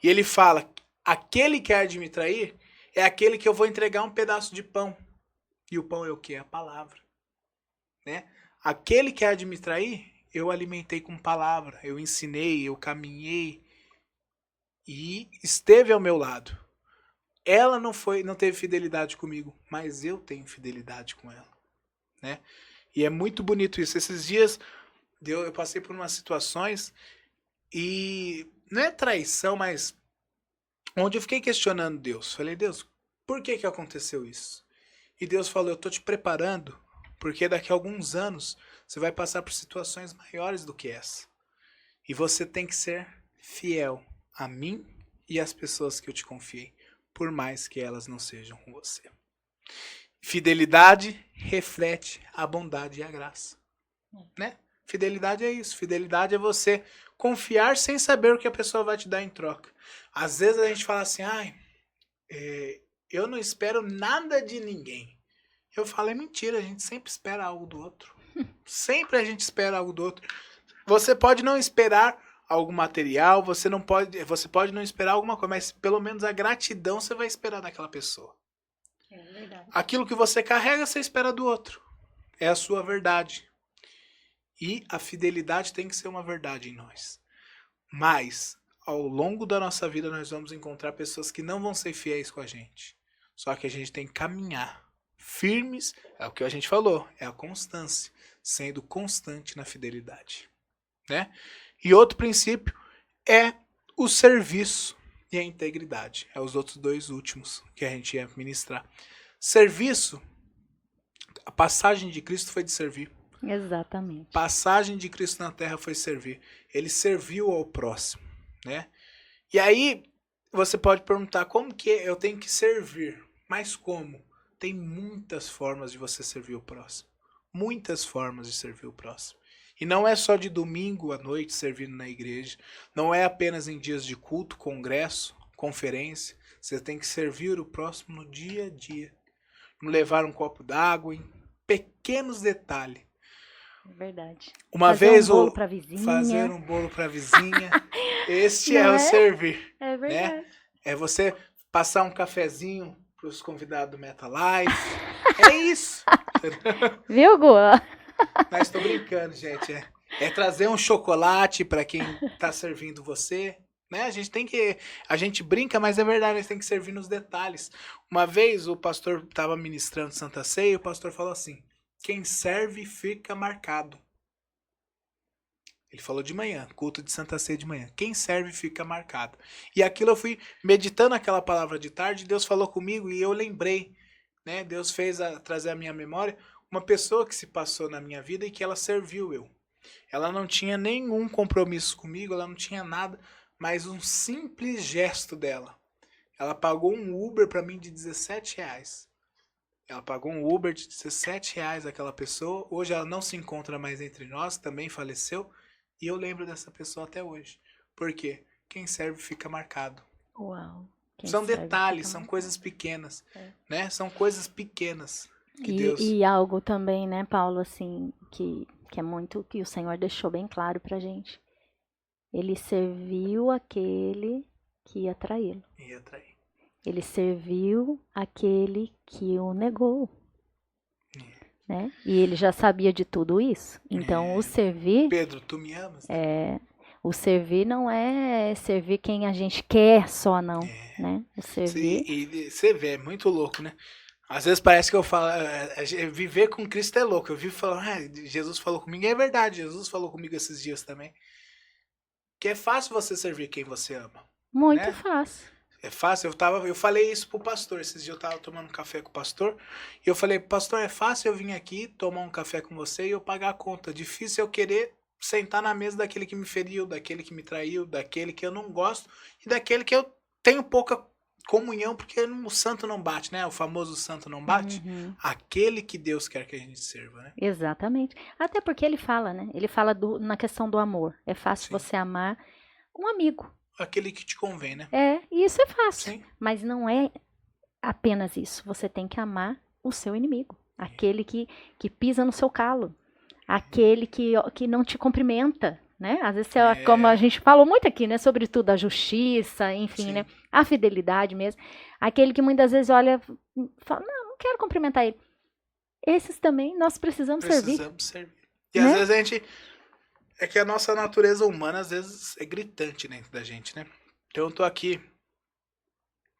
E ele fala, aquele que há de me trair é aquele que eu vou entregar um pedaço de pão. E o pão é o quê? A palavra. Né? Aquele que há de me trair, eu alimentei com palavra. Eu ensinei, eu caminhei. E esteve ao meu lado. Ela não teve fidelidade comigo, mas eu tenho fidelidade com ela. Né? E é muito bonito isso. Esses dias eu passei por umas situações e não é traição, mas onde eu fiquei questionando Deus. Falei, Deus, por que aconteceu isso? E Deus falou, eu tô te preparando, porque daqui a alguns anos você vai passar por situações maiores do que essa. E você tem que ser fiel a mim e às pessoas que eu te confiei, por mais que elas não sejam com você. Fidelidade reflete a bondade e a graça. Né? Fidelidade é isso. Fidelidade é você confiar sem saber o que a pessoa vai te dar em troca. Às vezes a gente fala assim, eu não espero nada de ninguém. Eu falo, é mentira, a gente sempre espera algo do outro. Sempre a gente espera algo do outro. Você pode não esperar algo material, você pode não esperar alguma coisa, mas pelo menos a gratidão você vai esperar daquela pessoa. É verdade. Aquilo que você carrega, você espera do outro. É a sua verdade. E a fidelidade tem que ser uma verdade em nós. Mas, ao longo da nossa vida, nós vamos encontrar pessoas que não vão ser fiéis com a gente. Só que a gente tem que caminhar firmes, é o que a gente falou, é a constância, sendo constante na fidelidade. Né? E outro princípio é o serviço e a integridade. É os outros dois últimos que a gente ia ministrar. Serviço, a passagem de Cristo foi de servir. Exatamente. Passagem de Cristo na terra foi servir. Ele serviu ao próximo, né? E aí você pode perguntar, como que eu tenho que servir? Mas como? Tem muitas formas de você servir o próximo. Muitas formas de servir o próximo. E não é só de domingo à noite servindo na igreja. Não é apenas em dias de culto, congresso, conferência. Você tem que servir o próximo no dia a dia. Não levar um copo d'água, em pequenos detalhes. Verdade. Fazer um bolo pra vizinha. Fazer um bolo para vizinha. Este é o servir. É verdade. Né? É você passar um cafezinho para os convidados do Meta Live. É isso. Viu, Gu? Mas estou brincando, gente. É trazer um chocolate para quem está servindo você. Né? A gente brinca, mas é verdade, a gente tem que servir nos detalhes. Uma vez o pastor estava ministrando Santa Ceia e o pastor falou assim: quem serve fica marcado. Ele falou de manhã, culto de Santa Ceia de manhã. Quem serve fica marcado. E aquilo eu fui meditando aquela palavra de tarde, Deus falou comigo e eu lembrei né? Deus fez trazer à minha memória uma pessoa que se passou na minha vida e que ela serviu eu. Ela não tinha nenhum compromisso comigo, ela não tinha nada, mas um simples gesto dela. Ela pagou um Uber para mim de R$17. Ela pagou um Uber de R$17 àquela pessoa. Hoje ela não se encontra mais entre nós, também faleceu. E eu lembro dessa pessoa até hoje. Por quê? Quem serve fica marcado. Uau. São detalhes, são coisas pequenas, né? São coisas pequenas que Deus... E algo também, né, Paulo, assim, que é muito, que o Senhor deixou bem claro pra gente. Ele serviu aquele que ia traí-lo. Ia trair. Ele serviu aquele que o negou. Né? E ele já sabia de tudo isso. Então, o servir... Pedro, tu me amas? O servir não é servir quem a gente quer só, não. Né? O servir... E você vê, é muito louco, né? Às vezes parece que eu falo, viver com Cristo é louco. Eu vivo falando, Jesus falou comigo, e é verdade, Jesus falou comigo esses dias também. Que é fácil você servir quem você ama. Muito né? fácil. É fácil, eu falei isso pro pastor, esses dias eu tava tomando um café com o pastor, e eu falei, pastor, é fácil eu vir aqui tomar um café com você e eu pagar a conta. Difícil eu querer sentar na mesa daquele que me feriu, daquele que me traiu, daquele que eu não gosto, e daquele que eu tenho pouca comunhão, porque o santo não bate, né? O famoso santo não bate. Aquele que Deus quer que a gente serva, né? Exatamente. Até porque ele fala, né? Ele fala na questão do amor. É fácil você amar um amigo. Aquele que te convém, né? E isso é fácil. Sim. Mas não é apenas isso. Você tem que amar o seu inimigo. Aquele que pisa no seu calo. Aquele que não te cumprimenta, né? Às vezes, como a gente falou muito aqui, né? Sobretudo a justiça, enfim, né? A fidelidade mesmo. Aquele que muitas vezes olha e fala, não quero cumprimentar ele. Esses também nós precisamos servir. Precisamos servir. E às vezes a gente... É que a nossa natureza humana, às vezes, é gritante dentro da gente, né? Então eu tô aqui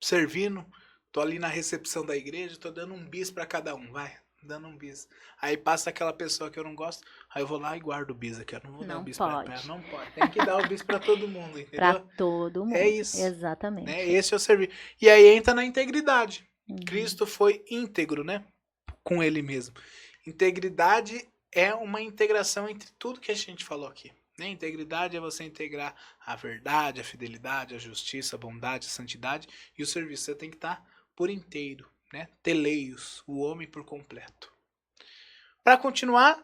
servindo, tô ali na recepção da igreja, tô dando um bis pra cada um, vai, dando um bis. Aí passa aquela pessoa que eu não gosto, aí eu vou lá e guardo o bis aqui, eu não vou dar o bis pra ela. Não pode, tem que dar o bis pra todo mundo, entendeu? Pra todo mundo. É isso. Exatamente. Né? Esse é o servir. E aí entra na integridade. Cristo foi íntegro, né? Com ele mesmo. Integridade é uma integração entre tudo que a gente falou aqui. Né? Integridade é você integrar a verdade, a fidelidade, a justiça, a bondade, a santidade e o serviço. Você tem que estar por inteiro, né? Teleios, o homem por completo. Para continuar,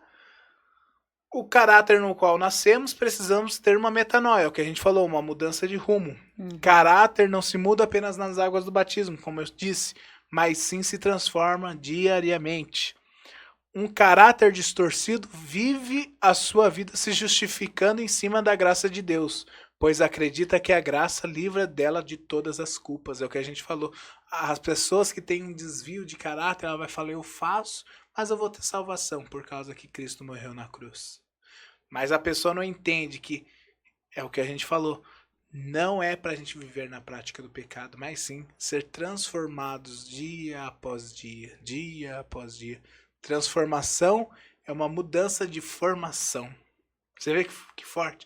o caráter no qual nascemos, precisamos ter uma metanoia, o que a gente falou, uma mudança de rumo. Caráter não se muda apenas nas águas do batismo, como eu disse, mas sim se transforma diariamente. Um caráter distorcido vive a sua vida se justificando em cima da graça de Deus, pois acredita que a graça livra dela de todas as culpas. É o que a gente falou. As pessoas que têm um desvio de caráter, ela vai falar, eu faço, mas eu vou ter salvação por causa que Cristo morreu na cruz. Mas a pessoa não entende que, é o que a gente falou, não é para a gente viver na prática do pecado, mas sim ser transformados dia após dia, dia após dia. Transformação é uma mudança de formação. Você vê que forte?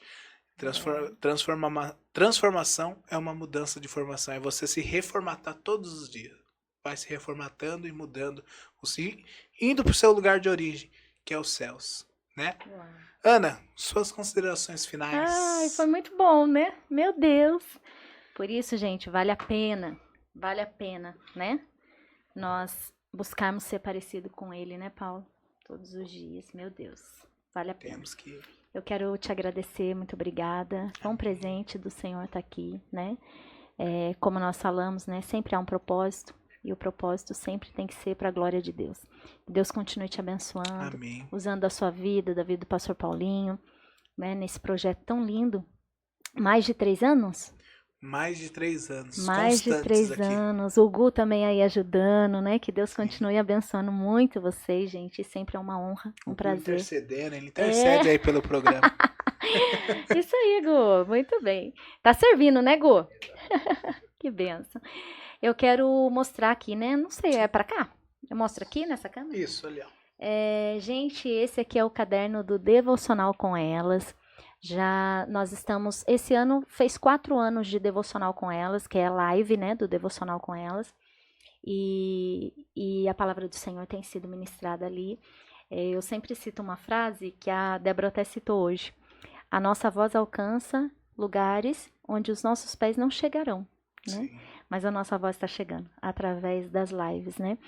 Transformação é uma mudança de formação. É você se reformatar todos os dias. Vai se reformatando e mudando. Indo para o seu lugar de origem, que é os céus. Né? Ana, suas considerações finais. Ai, foi muito bom, né? Meu Deus. Por isso, gente, vale a pena, né? Nós buscarmos ser parecido com ele, né, Paulo? Todos os dias, meu Deus, vale a pena. Temos que... Eu quero te agradecer, muito obrigada. Foi um presente do Senhor estar aqui, né? Como nós falamos, né? Sempre há um propósito. E o propósito sempre tem que ser para a glória de Deus. Deus continue te abençoando. Amém. Usando a sua vida, da vida do pastor Paulinho, né, nesse projeto tão lindo. Mais de 3 anos? Mais de 3 anos. Mais de 3 anos. O Gu também aí ajudando, né? Que Deus continue abençoando muito vocês, gente. Sempre é uma honra, um prazer. Intercedendo, ele intercede aí pelo programa. Isso aí, Gu. Muito bem. Tá servindo, né, Gu? Que benção. Eu quero mostrar aqui, né? Não sei, é pra cá? Eu mostro aqui nessa câmera? Isso, ali, ó. Gente, esse aqui é o caderno do Devocional com Elas. Nós estamos, esse ano fez 4 anos de Devocional com Elas, que é a live, né, do Devocional com Elas. e a palavra do Senhor tem sido ministrada ali. Eu sempre cito uma frase que a Débora até citou hoje. A nossa voz alcança lugares onde os nossos pés não chegarão, né? Sim. Mas a nossa voz está chegando através das lives, né?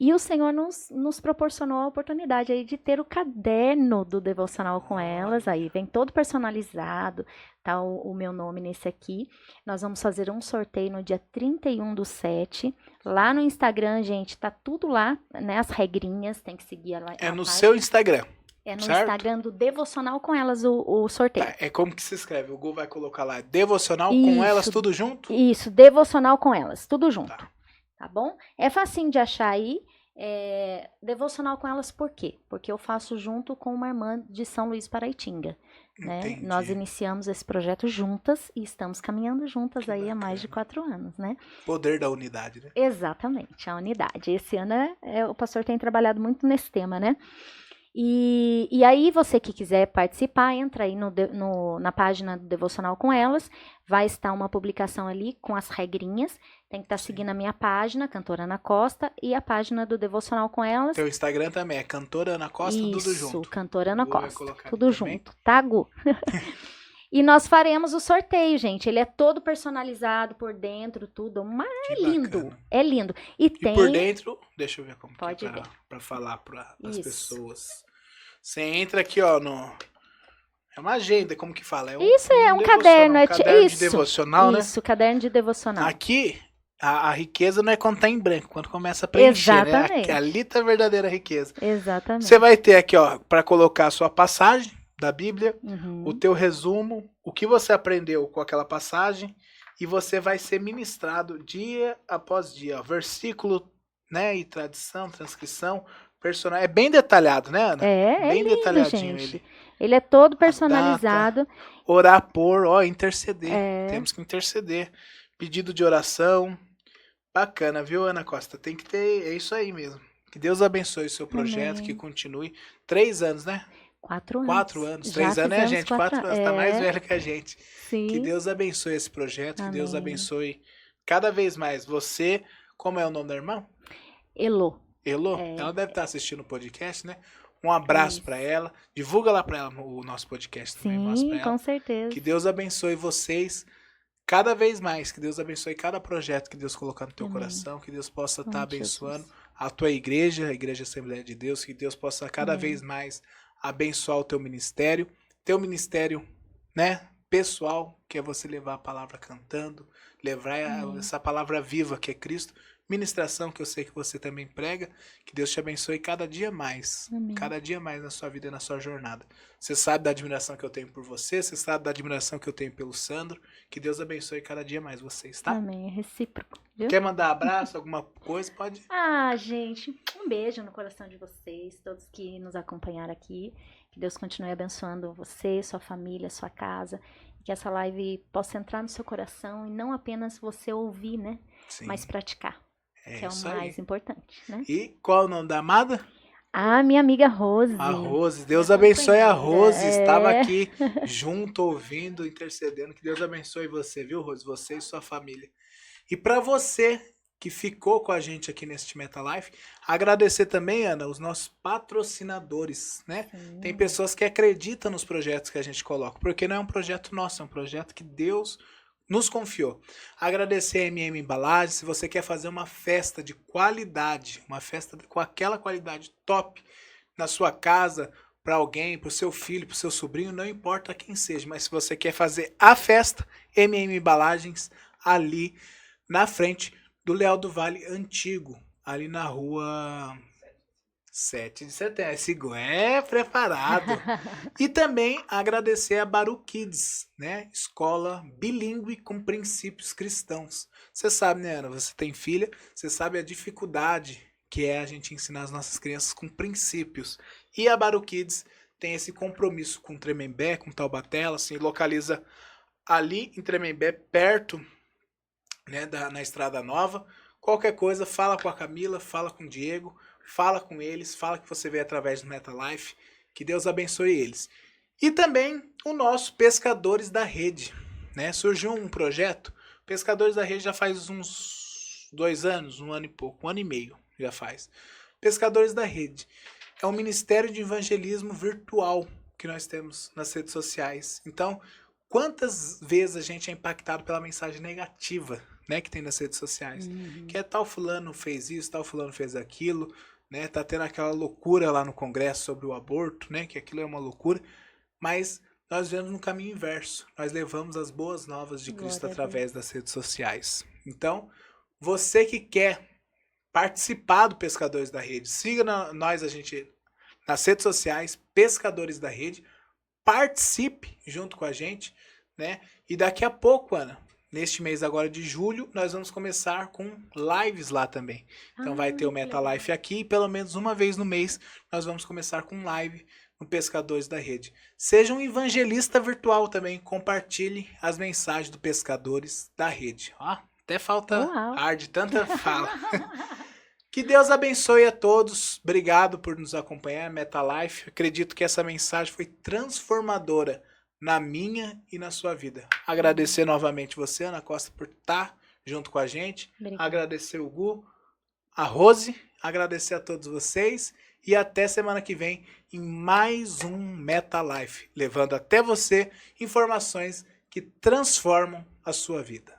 E o Senhor nos proporcionou a oportunidade aí de ter o caderno do devocional com elas. Aí vem todo personalizado, tá o meu nome nesse aqui. Nós vamos fazer um sorteio no dia 31/7. Lá no Instagram, gente, tá tudo lá, né? As regrinhas, tem que seguir a É no página. seu Instagram. É no certo? Instagram do Devocional com elas o sorteio. Tá, é como que se escreve? O Gu vai colocar lá, devocional com elas, tudo junto? Isso, Devocional com elas, tudo junto. Tá. Bom? É facinho de achar aí. Devocional com elas por quê? Porque eu faço junto com uma irmã de São Luís Paraitinga. Né? Nós iniciamos esse projeto juntas e estamos caminhando juntas Que aí bacana. há mais de 4 anos, né? Poder da unidade, né? Exatamente, a unidade. Esse ano o pastor tem trabalhado muito nesse tema, né? E aí, você que quiser participar, entra aí na página do Devocional com elas. Vai estar uma publicação ali com as regrinhas. Tem que estar seguindo a minha página, Cantora Ana Costa, e a página do Devocional com elas. Teu Instagram também é Cantora Ana Costa, tudo junto. Isso, Cantora Ana Costa, tudo também. junto, tá, Gu? E nós faremos o sorteio, gente. Ele é todo personalizado por dentro, tudo. Mas é lindo. É lindo. E por dentro, deixa eu ver como Pode que é pra falar para as Isso. pessoas. Você entra aqui, ó, é uma agenda, como que fala? Isso é um caderno. Caderno de devocional, né? Isso, caderno de devocional. Aqui, a riqueza não é quando tá em branco, quando começa a preencher, Exatamente. né? Ali tá a verdadeira riqueza. Exatamente. Você vai ter aqui, ó, para colocar a sua passagem da Bíblia, Uhum. o teu resumo, o que você aprendeu com aquela passagem, e você vai ser ministrado dia após dia, ó, versículo, né, e tradição, transcrição, personagem. É bem detalhado, né, Ana? Bem lindo, detalhadinho gente. ele. Ele é todo personalizado. Orar por, ó, interceder. Temos que interceder. Pedido de oração. Bacana, viu, Ana Costa? Tem que ter, é isso aí mesmo. Que Deus abençoe o seu projeto, que continue. 3 anos, né? 4 anos. 4 anos. Já 3 anos é a gente, 4 anos. Tá mais É. velho que a gente. Sim. Que Deus abençoe esse projeto, que Deus Amém. abençoe cada vez mais você. Como é o nome da irmã? Elô. Elô? Ela deve estar assistindo o podcast, né? Um abraço pra ela. Divulga lá pra ela o nosso podcast também. Mostra pra Sim, ela. com certeza. Que Deus abençoe vocês cada vez mais. Que Deus abençoe cada projeto que Deus colocar no teu coração. Que Deus possa estar abençoando a tua igreja, a Igreja Assembleia de Deus. Que Deus possa cada vez mais abençoar o teu ministério, né, pessoal, que é você levar a palavra cantando, levar essa palavra viva que é Cristo, ministração que eu sei que você também prega, que Deus te abençoe cada dia mais na sua vida e na sua jornada. Você sabe da admiração que eu tenho por você, você sabe da admiração que eu tenho pelo Sandro, que Deus abençoe cada dia mais vocês, tá? Amém, é recíproco. Viu? Quer mandar abraço, alguma coisa, pode? Gente, um beijo no coração de vocês, todos que nos acompanharam aqui. Que Deus continue abençoando você, sua família, sua casa. Que essa live possa entrar no seu coração e não apenas você ouvir, né? Sim. Mas praticar, que é o mais importante, né? E qual é o nome da amada? Minha amiga Rose. A Rose, Deus abençoe a Rose, estava aqui junto, ouvindo, intercedendo, que Deus abençoe você, viu, Rose, você e sua família. E para você que ficou com a gente aqui neste MetaLife, agradecer também, Ana, os nossos patrocinadores, né? Sim. Tem pessoas que acreditam nos projetos que a gente coloca, porque não é um projeto nosso, é um projeto que Deus nos confiou. Agradecer a MM Embalagens. Se você quer fazer uma festa de qualidade, uma festa com aquela qualidade top na sua casa, para alguém, para o seu filho, para o seu sobrinho, não importa quem seja, mas se você quer fazer a festa, MM Embalagens, ali na frente do Leal do Vale Antigo, ali na rua 7 de setembro. Esse Gu é preparado. E também agradecer a Baru Kids, né? Escola bilíngue com princípios cristãos. Você sabe, né, Ana? Você tem filha, você sabe a dificuldade que é a gente ensinar as nossas crianças com princípios. E a Baru Kids tem esse compromisso com Tremembé, com Taubaté, ela se localiza ali em Tremembé, perto, né, na Estrada Nova. Qualquer coisa, fala com a Camila, fala com o Diego, fala com eles, fala que você veio através do MetaLife, que Deus abençoe eles. E também o nosso Pescadores da Rede, né? Surgiu um projeto, Pescadores da Rede já faz uns 2 anos, 1 ano e pouco, 1 ano e meio já faz. Pescadores da Rede é um ministério de evangelismo virtual que nós temos nas redes sociais. Então, quantas vezes a gente é impactado pela mensagem negativa, né, que tem nas redes sociais? Que é tal fulano fez isso, tal fulano fez aquilo, né? Tá tendo aquela loucura lá no Congresso sobre o aborto, né? Que aquilo é uma loucura. Mas nós vemos no caminho inverso. Nós levamos as boas novas de Cristo Glória a através das redes sociais. Então, você que quer participar do Pescadores da Rede, siga a gente nas redes sociais, Pescadores da Rede, participe junto com a gente, né? E daqui a pouco, Ana, neste mês agora de julho, nós vamos começar com lives lá também. Então vai ter o Meta Life aqui, e pelo menos uma vez no mês nós vamos começar com live no Pescadores da Rede. Seja um evangelista virtual também, compartilhe as mensagens do Pescadores da Rede. Ó, até falta ar de tanta fala. Que Deus abençoe a todos. Obrigado por nos acompanhar, Meta Life. Acredito que essa mensagem foi transformadora na minha e na sua vida. Agradecer novamente você, Ana Costa, por estar junto com a gente. Obrigada. Agradecer o Gu, a Rose, agradecer a todos vocês e até semana que vem em mais um Meta Life, levando até você informações que transformam a sua vida.